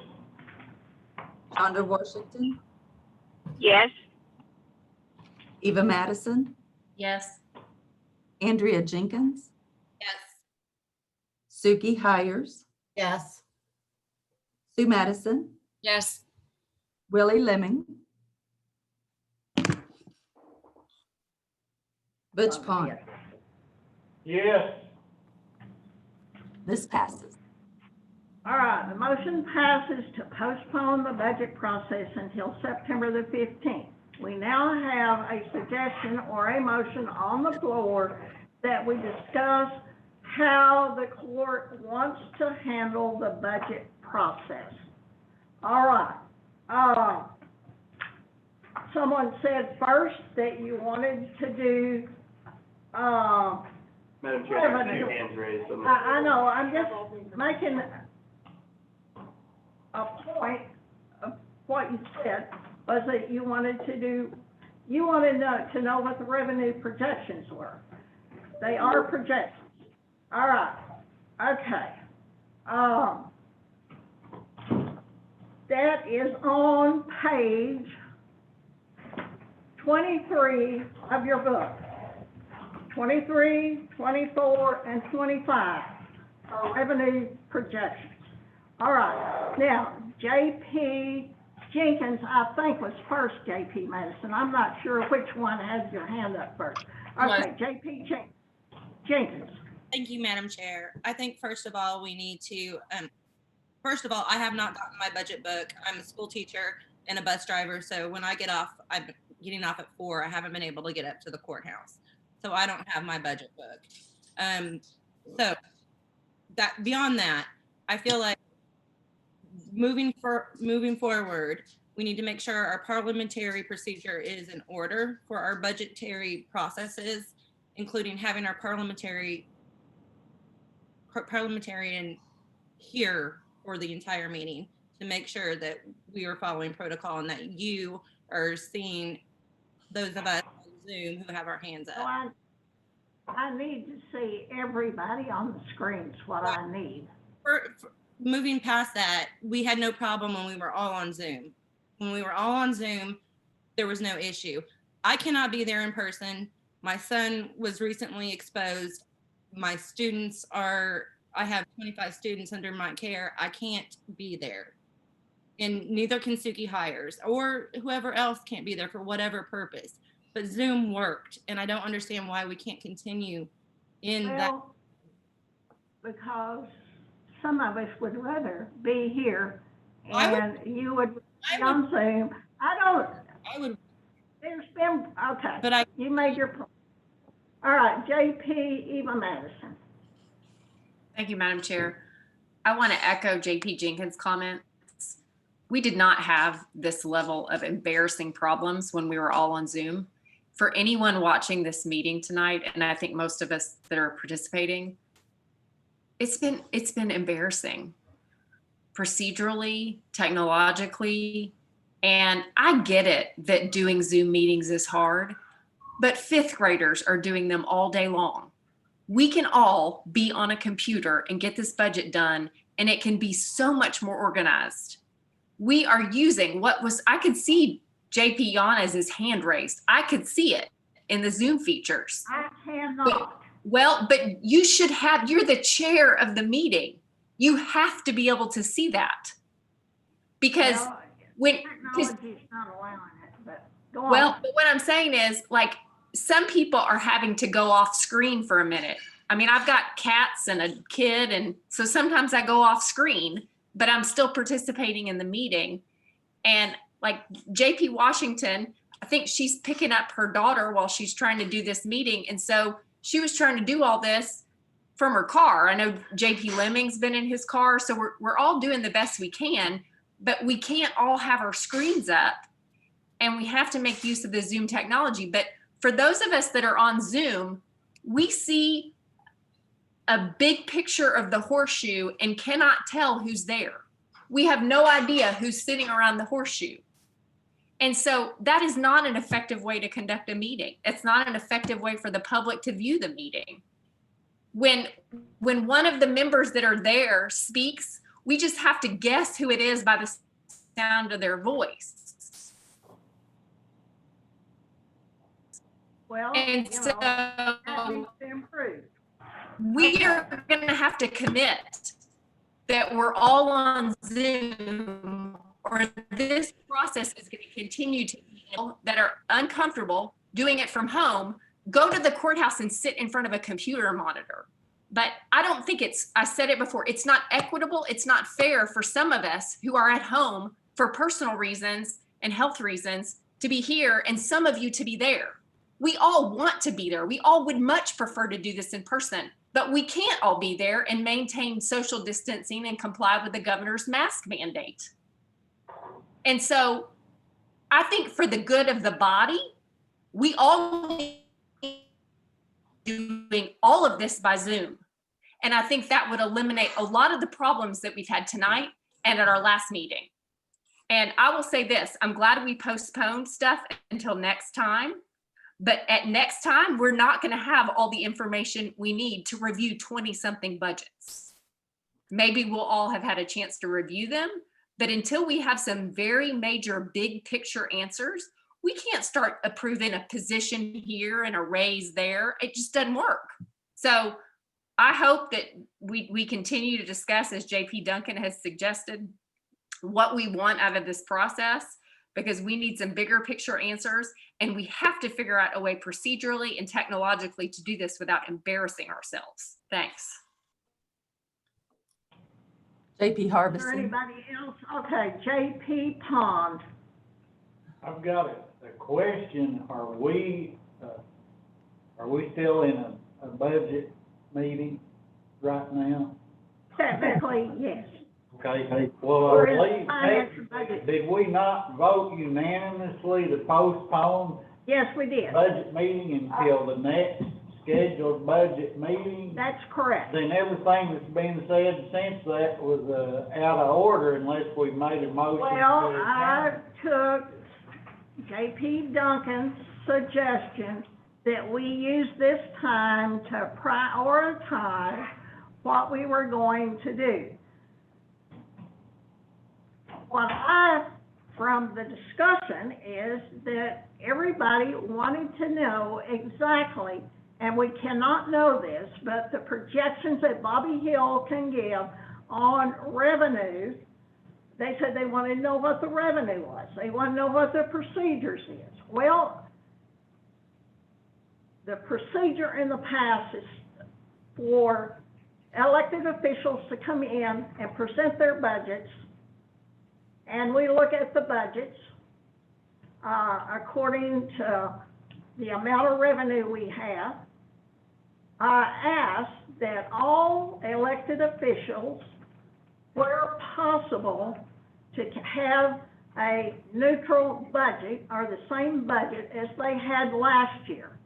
S6: Shonda Washington,
S20: Yes.
S6: Eva Madison,
S9: Yes.
S6: Andrea Jenkins,
S9: Yes.
S6: Suki Hires,
S15: Yes.
S6: Sue Madison,
S8: Yes.
S6: Willie Lemming, Butch Pond.
S14: Yes.
S6: This passes.
S2: All right, the motion passes to postpone the budget process until September the 15th. We now have a suggestion or a motion on the floor that we discuss how the court wants to handle the budget process. All right. Someone said first that you wanted to do,
S4: Madam Chair, I have
S2: revenue.
S4: two hands raised. So
S2: I know, I'm just making a point of what you said, was that you wanted to know what the revenue projections were. They are projections. All right, okay. That is on page 23 of your book. 23, 24, and 25 are revenue projections. All right, now, J.P. Jenkins, I think was first, J.P. Madison. I'm not sure which one had your hand up first. Okay, J.P. Jenkins.
S15: Thank you, Madam Chair. I think first of all, we need to, first of all, I have not gotten my budget book. I'm a school teacher and a bus driver. So when I get off, I'm getting off at 4. I haven't been able to get up to the courthouse. So I don't have my budget book. So that beyond that, I feel like moving forward, we need to make sure our parliamentary procedure is in order for our budgetary processes, including having our parliamentarian here for the entire meeting to make sure that we are following protocol and that you are seeing those of us on Zoom who have our hands up.
S2: So I need to see everybody on the screen is what I need.
S15: For moving past that, we had no problem when we were all on Zoom. When we were all on Zoom, there was no issue. I cannot be there in person. My son was recently exposed. My students I have 25 students under my care. I can't be there. And neither can Suki Hires or whoever else can't be there for whatever purpose. But Zoom worked, and I don't understand why we can't continue in that.
S2: Because some of us would rather be here and you would be on Zoom.
S15: I would.
S2: There's been, okay.
S15: But
S2: you made your point. All right, JP Eva Madison.
S9: Thank you, Madam Chair. I want to echo JP Jenkins' comments. We did not have this level of embarrassing problems when we were all on Zoom. For anyone watching this meeting tonight, and I think most of us that are participating, it's been embarrassing. Procedurally, technologically, And I get it that doing Zoom meetings is hard, but fifth graders are doing them all day long. We can all be on a computer and get this budget done, and it can be so much more organized. We are using I could see JP Yanez's hand raised. I could see it in the Zoom features.
S2: I cannot.
S9: But you should have, you're the chair of the meeting. You have to be able to see that. Because
S2: technology's not allowing it, but go on.
S9: Well, but what I'm saying is, like, some people are having to go off screen for a minute. I mean, I've got cats and a kid, and so sometimes I go off screen, but I'm still participating in the meeting. And like JP Washington, I think she's picking up her daughter while she's trying to do this meeting. And so she was trying to do all this from her car. I know JP Lemming's been in his car. So we're all doing the best we can, but we can't all have our screens up, and we have to make use of the Zoom technology. But for those of us that are on Zoom, we see a big picture of the horseshoe and cannot tell who's there. We have no idea who's sitting around the horseshoe. And so that is not an effective way to conduct a meeting. It's not an effective way for the public to view the meeting. When one of the members that are there speaks, we just have to guess who it is by the sound of their voice.
S2: Well,
S9: and so
S2: that needs to improve.
S9: We are going to have to commit that we're all on Zoom, or this process is going to continue to be that are uncomfortable doing it from home, go to the courthouse and sit in front of a computer monitor. But I don't think I said it before, it's not equitable, it's not fair for some of us who are at home for personal reasons and health reasons to be here, and some of you to be there. We all want to be there. We all would much prefer to do this in person, but we can't all be there and maintain social distancing and comply with the governor's mask mandate. And so I think for the good of the body, we all need doing all of this by Zoom. And I think that would eliminate a lot of the problems that we've had tonight and at our last meeting. And I will say this, I'm glad we postponed stuff until next time. But at next time, we're not going to have all the information we need to review 20-something budgets. Maybe we'll all have had a chance to review them, but until we have some very major big picture answers, we can't start approving a position here and a raise there. It just doesn't work. So I hope that we continue to discuss, as JP Duncan has suggested, what we want out of this process, because we need some bigger picture answers, and we have to figure out a way procedurally and technologically to do this without embarrassing ourselves. Thanks.
S6: JP Harbison.
S2: Is there anybody else? Okay, JP Pond.
S1: I've got a question. Are we still in a budget meeting right now?
S2: Technically, yes.
S1: Okay, well, I
S2: We're in
S1: believe,
S2: finance and budget.
S1: did we not vote unanimously to postpone
S2: Yes, we did.
S1: budget meeting until the next scheduled budget meeting?
S2: That's correct.
S1: Then everything that's been said since that was, out of order unless we made a motion.
S2: Well,
S1: to
S2: I
S1: adjourn.
S2: took JP Duncan's suggestion that we use this time to prioritize what we were going to do. What from the discussion is that everybody wanted to know exactly, and we cannot know this, but the projections that Bobby Hill can give on revenue, they said they wanted to know what the revenue was. They want to know what the procedures is. Well, the procedure in the past is for elected officials to come in and present their budgets, and we look at the budgets according to the amount of revenue we have. I ask that all elected officials, where possible, to have a neutral budget or the same budget as they had last year.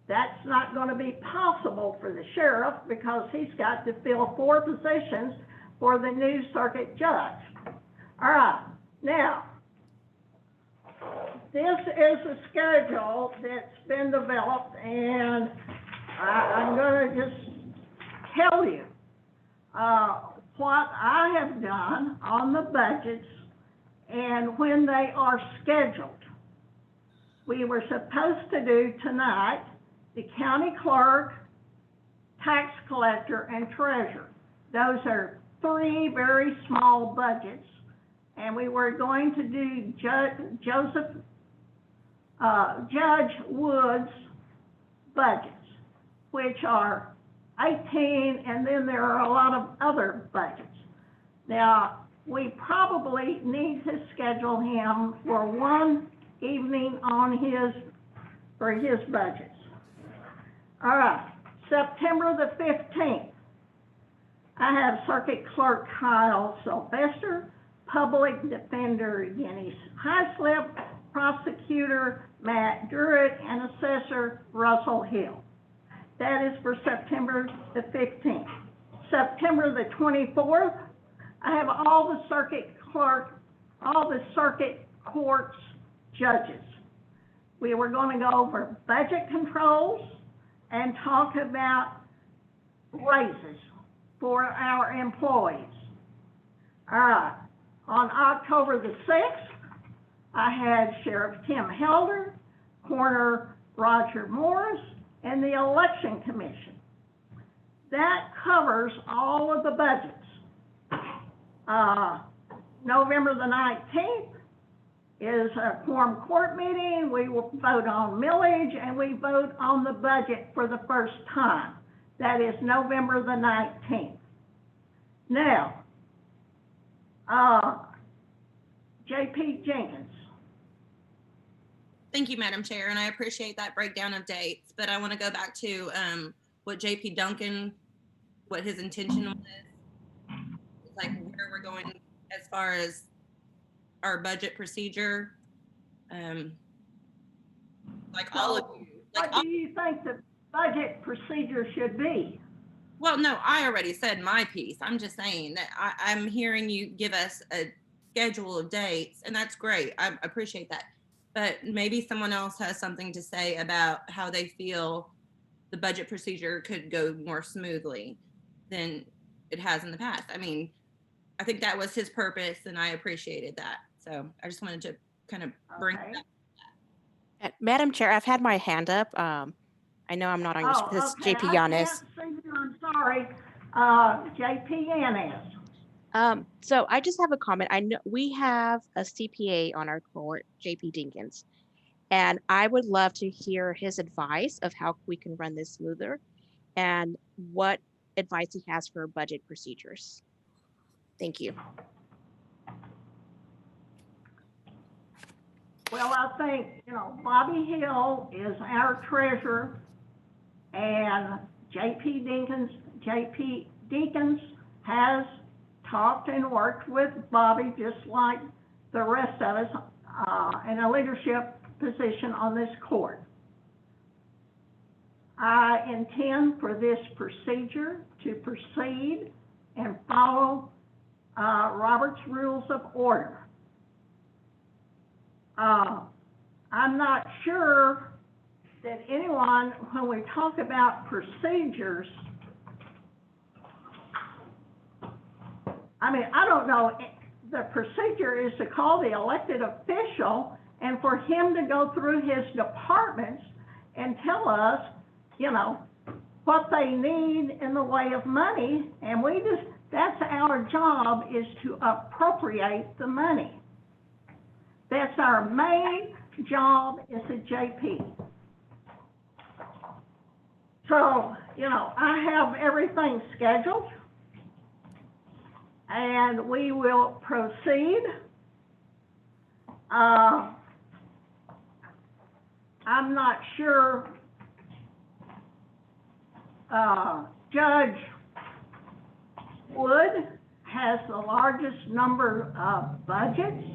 S2: That's not going to be possible for the sheriff because he's got to fill 4 positions for the new circuit judge. All right, now, this is a schedule that's been developed, and I'm gonna just tell you, what I have done on the budgets and when they are scheduled. We were supposed to do tonight the county clerk, tax collector, and treasurer. Those are 3 very small budgets, and we were going to do Judge Wood's budgets, which are 18, and then there are a lot of other budgets. Now, we probably need to schedule him for one evening on for his budgets. All right, September the 15th, I have Circuit Clerk Kyle Sylvester, Public Defender Dennis Highslip, Prosecutor Matt Durrett, and Assessor Russell Hill. That is for September the 15th. September the 24th, I have all the circuit courts judges. We were going to go over budget controls and talk about raises for our employees. All right, on October the 6th, I had Sheriff Tim Helder, Coroner Roger Morris, and the Election Commission. That covers all of the budgets. November the 19th is a quorum court meeting. We will vote on millage, and we vote on the budget for the first time. That is November the 19th. Now, J.P. Jenkins.
S15: Thank you, Madam Chair, and I appreciate that breakdown of dates, but I want to go back to what J.P. Duncan, what his intention was, like where we're going as far as our budget procedure. Like all of you. Like
S2: what do you think the budget procedure should be?
S15: Well, no, I already said my piece. I'm just saying that I'm hearing you give us a schedule of dates, and that's great. I appreciate that. But maybe someone else has something to say about how they feel the budget procedure could go more smoothly than it has in the past. I mean, I think that was his purpose, and I appreciated that. So I just wanted to kind of bring that.
S21: Madam Chair, I've had my hand up. I know I'm not on your screen. This is JP Yanis.
S2: I'm sorry, JP Yanis.
S21: So I just have a comment. I know we have a CPA on our court, JP Deakins, and I would love to hear his advice of how we can run this smoother and what advice he has for budget procedures. Thank you.
S2: Well, I think, Bobby Hill is our treasurer, and JP Deakins has talked and worked with Bobby just like the rest of us in a leadership position on this court. I intend for this procedure to proceed and follow Robert's Rules of Order. I'm not sure that anyone, when we talk about procedures, I mean, I don't know, the procedure is to call the elected official and for him to go through his departments and tell us, what they need in the way of money, and that's our job, is to appropriate the money. That's our main job as a JP. So, I have everything scheduled, and we will proceed. I'm not sure Judge Wood has the largest number of budgets.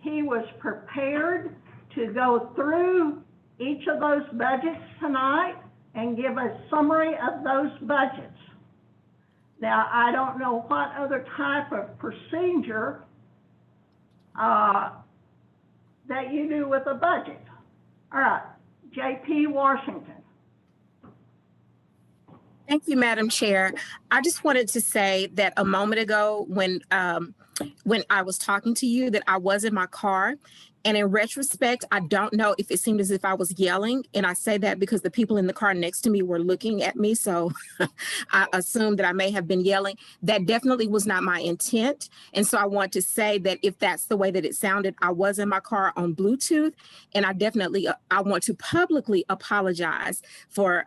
S2: He was prepared to go through each of those budgets tonight and give a summary of those budgets. Now, I don't know what other type of procedure that you do with a budget. All right, JP Washington.
S5: Thank you, Madam Chair. I just wanted to say that a moment ago when I was talking to you that I was in my car. And in retrospect, I don't know if it seemed as if I was yelling. And I say that because the people in the car next to me were looking at me. So I assumed that I may have been yelling. That definitely was not my intent. And so I want to say that if that's the way that it sounded, I was in my car on Bluetooth. And I definitely, I want to publicly apologize for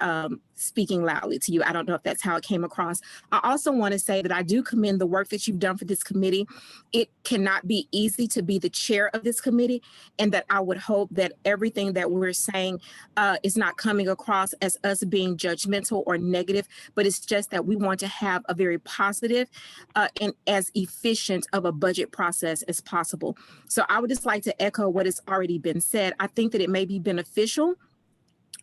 S5: speaking loudly to you. I don't know if that's how it came across. I also want to say that I do commend the work that you've done for this committee. It cannot be easy to be the chair of this committee, and that I would hope that everything that we're saying is not coming across as us being judgmental or negative, but it's just that we want to have a very positive and as efficient of a budget process as possible. So I would just like to echo what has already been said. I think that it may be beneficial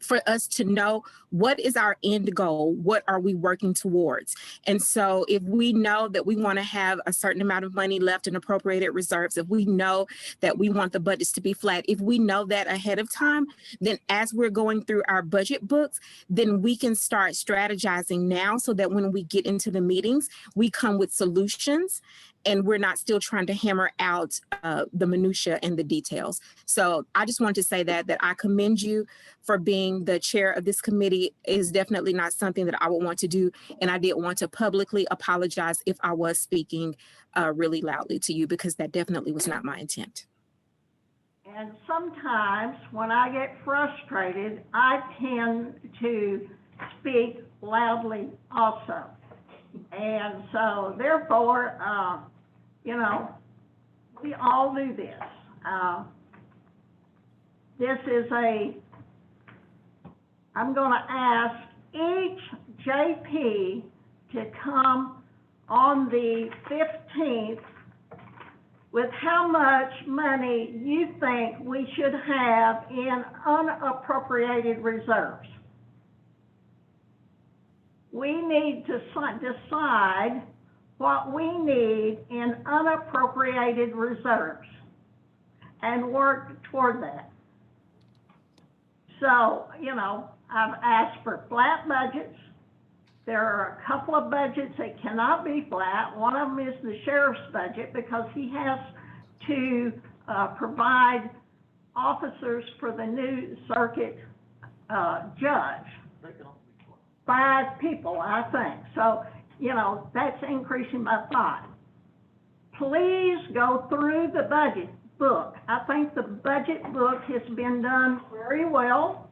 S5: for us to know what is our end goal, what are we working towards. And so if we know that we want to have a certain amount of money left in appropriated reserves, if we know that we want the budgets to be flat, if we know that ahead of time, then as we're going through our budget books, then we can start strategizing now so that when we get into the meetings, we come with solutions and we're not still trying to hammer out the minutia and the details. So I just wanted to say that I commend you for being the chair of this committee. It is definitely not something that I would want to do. And I did want to publicly apologize if I was speaking really loudly to you, because that definitely was not my intent.
S2: And sometimes when I get frustrated, I tend to speak loudly also. And so therefore, you know, we all do this. This is I'm gonna ask each JP to come on the 15th with how much money you think we should have in unappropriated reserves. We need to decide what we need in unappropriated reserves and work toward that. So, you know, I've asked for flat budgets. There are a couple of budgets that cannot be flat. One of them is the sheriff's budget because he has to provide officers for the new circuit judge. 5 people, I think. So, you know, that's increasing by 5. Please go through the budget book. I think the budget book has been done very well.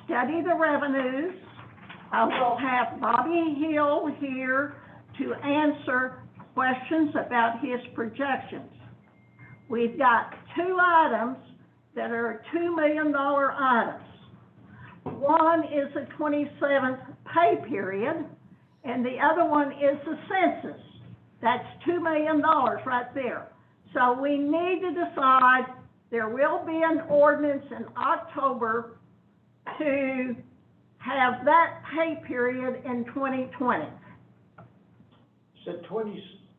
S2: Study the revenues. I will have Bobby Hill here to answer questions about his projections. We've got 2 items that are $2 million items. One is the 27th pay period, and the other one is the census. That's $2 million right there. So we need to decide, there will be an ordinance in October to have that pay period in 2020.
S18: So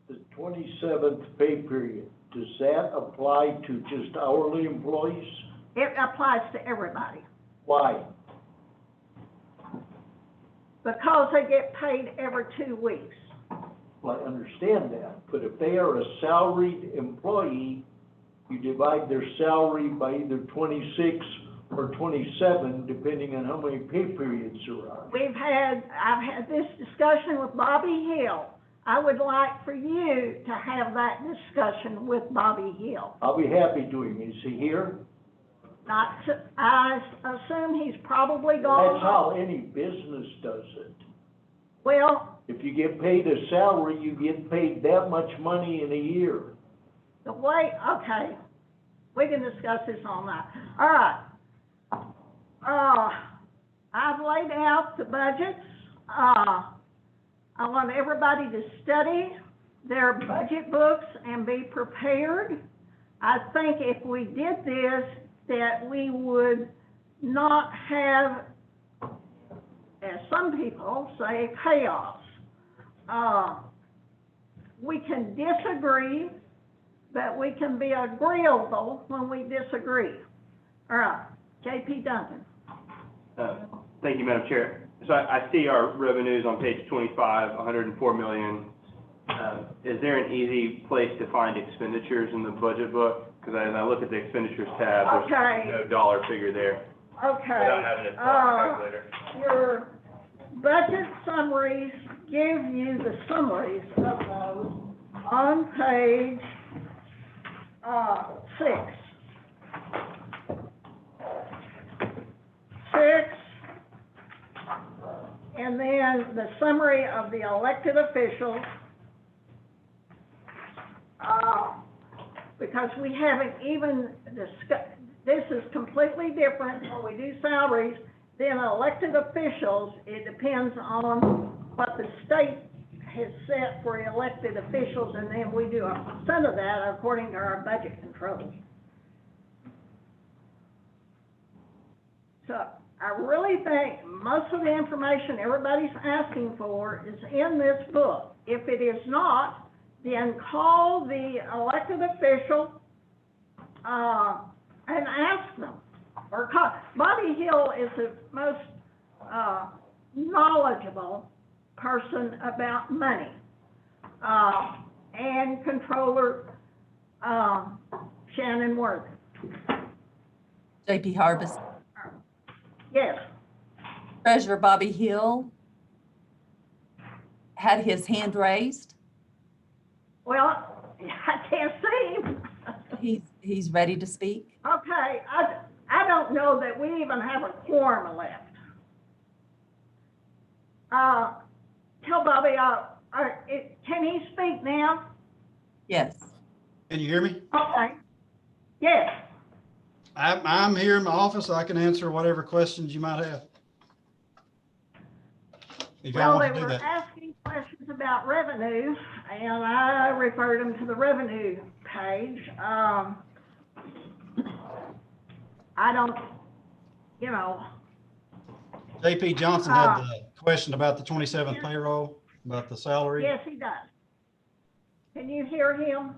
S18: the 27th pay period, does that apply to just hourly employees?
S2: It applies to everybody.
S18: Why?
S2: Because they get paid every 2 weeks.
S18: Well, I understand that, but if they are a salaried employee, you divide their salary by either 26 or 27, depending on how many pay periods there are.
S2: I've had this discussion with Bobby Hill. I would like for you to have that discussion with Bobby Hill.
S18: I'll be happy doing it. Is he here?
S2: I assume he's probably gone.
S18: That's how any business does it.
S2: Well,
S18: if you get paid a salary, you get paid that much money in a year.
S2: the way, okay, we can discuss this all night. All right. I've laid out the budgets. I want everybody to study their budget books and be prepared. I think if we did this, that we would not have, as some people say, chaos. We can disagree but we can be agreeable when we disagree. All right, J.P. Duncan.
S4: Thank you, Madam Chair. So I see our revenues on page 25, 104 million. Is there an easy place to find expenditures in the budget book? Because as I look at the expenditures tab, there's no dollar figure there.
S2: Okay.
S4: Without having to calculator.
S2: Your budget summaries give you the summaries of those on page 6. 6, and then the summary of the elected officials, because we haven't even discussed, this is completely different when we do salaries than elected officials. It depends on what the state has set for elected officials, and then we do a percent of that according to our budget controls. So I really think most of the information everybody's asking for is in this book. If it is not, then call the elected official and ask them. Or call. Bobby Hill is the most knowledgeable person about money. And Comptroller Shannon Worthy.
S6: J.P. Harbison.
S2: Yes.
S6: Treasurer Bobby Hill had his hand raised.
S2: Well, I can't see him.
S6: He's ready to speak.
S2: Okay, I don't know that we even have a quorum left. Tell Bobby, can he speak now?
S6: Yes.
S10: Can you hear me?
S2: Okay. Yes.
S10: I'm here in my office. I can answer whatever questions you might have. If y'all
S2: Well, they
S10: want to do
S2: were
S10: that.
S2: asking questions about revenue, and I referred them to the revenue page. I don't, you know.
S10: JP Johnson had the question about the 27th payroll, about the salary.
S2: Yes, he does. Can you hear him?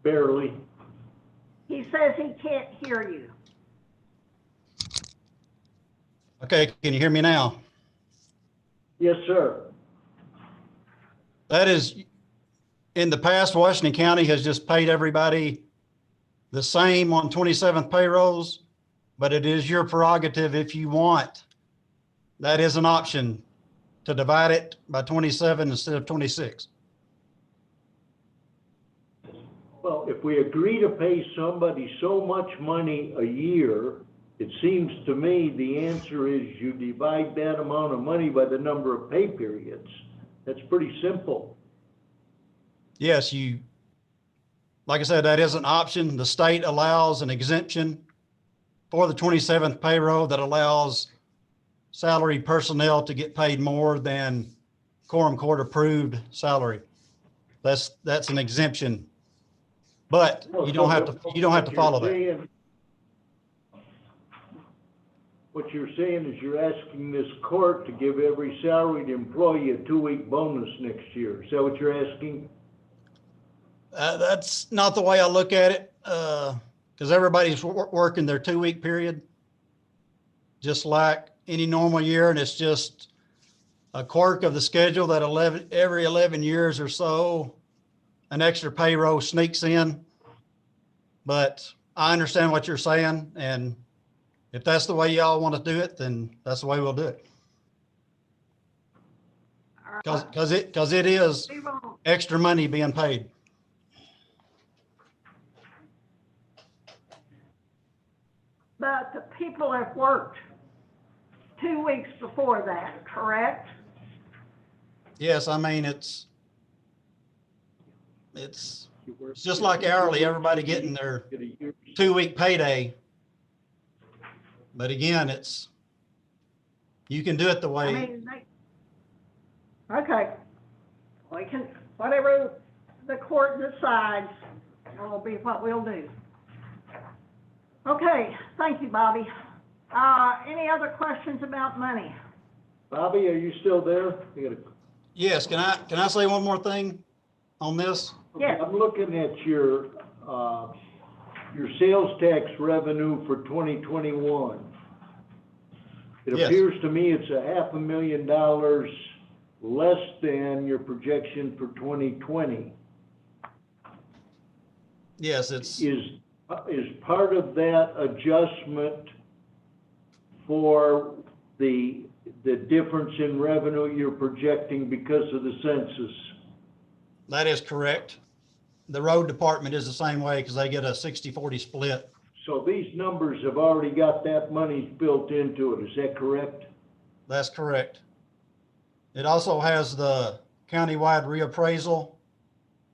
S18: Barely.
S2: He says he can't hear you.
S10: Okay, can you hear me now?
S18: Yes, sir.
S10: That is, in the past, Washington County has just paid everybody the same on 27th payrolls, but it is your prerogative if you want. That is an option to divide it by 27 instead of 26.
S18: Well, if we agree to pay somebody so much money a year, it seems to me the answer is you divide that amount of money by the number of pay periods. That's pretty simple.
S10: Yes, like I said, that is an option. The state allows an exemption for the 27th payroll that allows salary personnel to get paid more than quorum court approved salary. That's an exemption, but you don't have to follow that.
S18: What you're saying is you're asking this court to give every salaried employee a 2-week bonus next year. Is that what you're asking?
S10: That's not the way I look at it, because everybody's working their 2-week period, just like any normal year, and it's just a quirk of the schedule that every 11 years or so, an extra payroll sneaks in. But I understand what you're saying, and if that's the way y'all want to do it, then that's the way we'll do it. Because it is extra money being paid.
S2: But the people have worked 2 weeks before that, correct?
S10: Yes, I mean, it's just like hourly, everybody getting their 2-week payday. But again, you can do it the way.
S2: I mean, okay. We can, whatever the court decides will be what we'll do. Okay, thank you, Bobby. Any other questions about money?
S18: Bobby, are you still there?
S10: Yes, can I say one more thing on this?
S2: Yes.
S18: I'm looking at your sales tax revenue for 2021. It
S10: Yes.
S18: appears to me it's $500,000 less than your projection for 2020.
S10: Yes, it's,
S18: Is part of that adjustment for the difference in revenue you're projecting because of the census?
S10: that is correct. The road department is the same way because they get a 60-40 split.
S18: So these numbers have already got that money built into it, is that correct?
S10: That's correct. It also has the countywide reappraisal,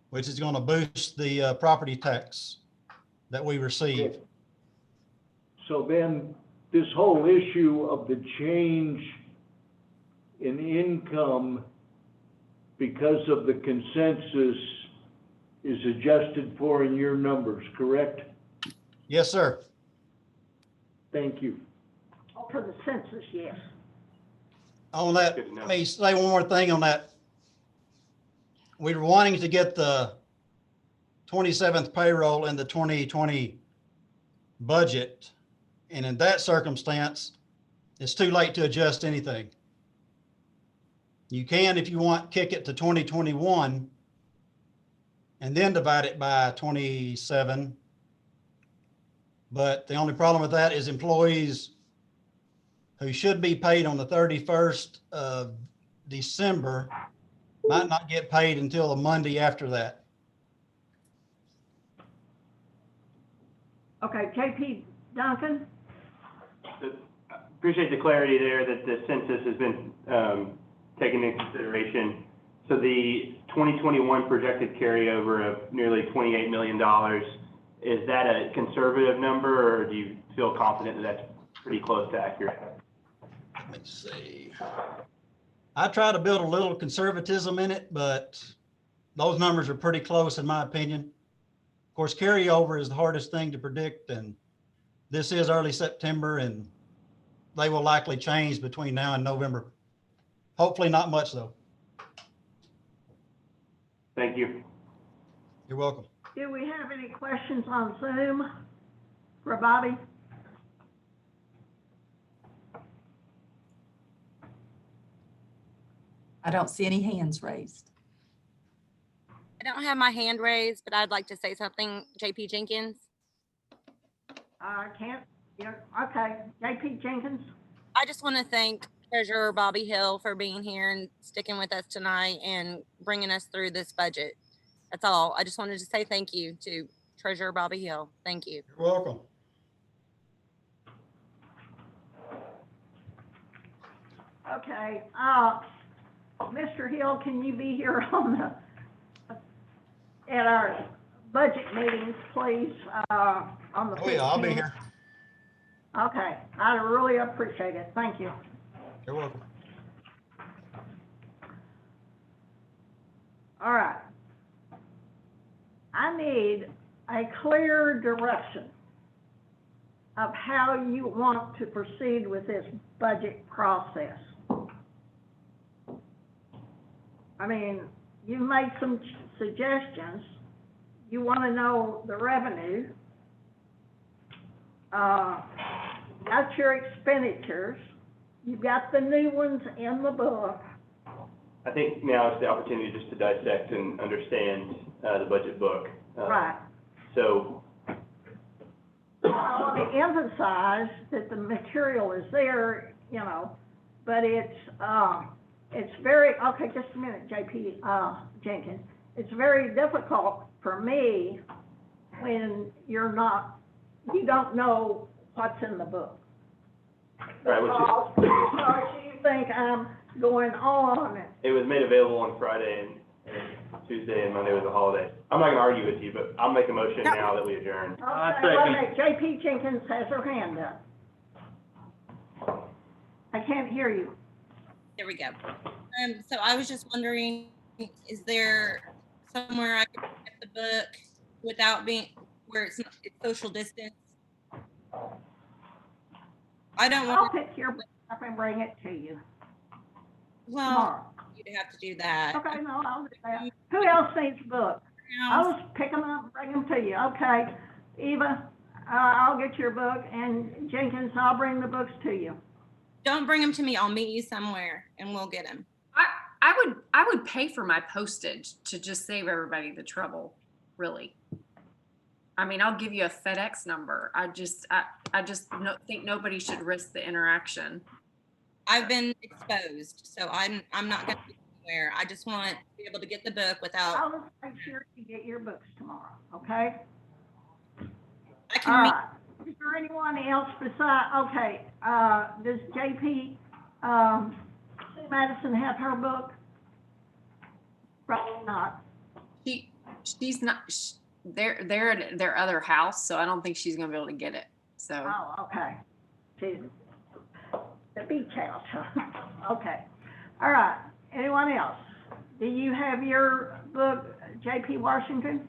S10: which is going to boost the property tax that we receive.
S18: So then this whole issue of the change in income because of the consensus is adjusted for in your numbers, correct?
S10: Yes, sir.
S18: Thank you.
S2: For the census, yes.
S10: On that, let me say one more thing on that. We were wanting to get the 27th payroll in the 2020 budget. And in that circumstance, it's too late to adjust anything. You can, if you want, kick it to 2021 and then divide it by 27. But the only problem with that is employees who should be paid on the 31st of December might not get paid until the Monday after that.
S2: Okay, JP Duncan?
S4: Appreciate the clarity there that the census has been taken into consideration. So the 2021 projected carryover of nearly $28 million, is that a conservative number, or do you feel confident that that's pretty close to accurate?
S10: Let me see. I try to build a little conservatism in it, but those numbers are pretty close in my opinion. Of course, carryover is the hardest thing to predict, and this is early September, and they will likely change between now and November. Hopefully not much though.
S4: Thank you.
S10: You're welcome.
S2: Do we have any questions on Zoom for Bobby?
S6: I don't see any hands raised.
S3: I don't have my hand raised, but I'd like to say something, JP Jenkins.
S2: I can't, yeah, okay, JP Jenkins?
S3: I just want to thank Treasurer Bobby Hill for being here and sticking with us tonight and bringing us through this budget. That's all. I just wanted to say thank you to Treasurer Bobby Hill. Thank you.
S10: You're welcome.
S2: Okay, Mr. Hill, can you be here on at our budget meetings, please, on the 15th?
S10: Oh yeah, I'll be here.
S2: Okay, I really appreciate it. Thank you.
S10: You're welcome.
S2: All right. I need a clear direction of how you want to proceed with this budget process. I mean, you made some suggestions. You want to know the revenue. Got your expenditures. You've got the new ones in the book.
S4: I think now is the opportunity just to dissect and understand the budget book.
S2: Right.
S4: So
S2: I want to emphasize that the material is there, you know, but it's very, okay, just a minute, JP Jenkins. It's very difficult for me when you don't know what's in the book.
S4: right,
S2: Because you think I'm going on.
S4: it was made available on Friday and Tuesday and Monday was a holiday. I'm not gonna argue with you, but I'll make a motion now that we adjourn.
S2: Okay, JP Jenkins has her hand up. I can't hear you.
S15: There we go. So I was just wondering, is there somewhere I could get the book without being, where it's social distance? I don't want
S2: I'll pick your book up and bring it to you.
S15: Well,
S2: tomorrow.
S15: you'd have to do that.
S2: Okay, no, I'll do that. Who else needs a book? I'll just pick them up and bring them to you. Okay. Eva, I'll get your book, and Jenkins, I'll bring the books to you.
S3: Don't bring them to me. I'll meet you somewhere and we'll get them.
S9: I would pay for my postage to just save everybody the trouble, really. I mean, I'll give you a FedEx number. I just think nobody should risk the interaction.
S3: I've been exposed, so I'm not going to be anywhere. I just want to be able to get the book without.
S2: I'll just make sure you get your books tomorrow, okay?
S3: I can
S2: All
S3: meet.
S2: right. Is there anyone else beside, okay, does JP, Sue Madison have her book? Probably not.
S9: She's not, they're at their other house, so I don't think she's gonna be able to get it, so.
S2: Oh, okay. She's the beach house, huh? Okay. All right. Anyone else? Do you have your book, JP Washington?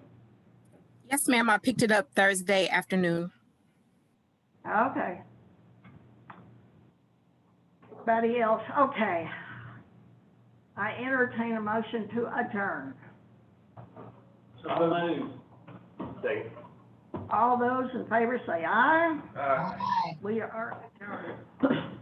S5: Yes, ma'am. I picked it up Thursday afternoon.
S2: Okay. Anybody else? Okay. I entertain a motion to adjourn.
S14: So moved.
S4: Second.
S2: All those in favor say aye.
S14: Aye.
S2: We are adjourned.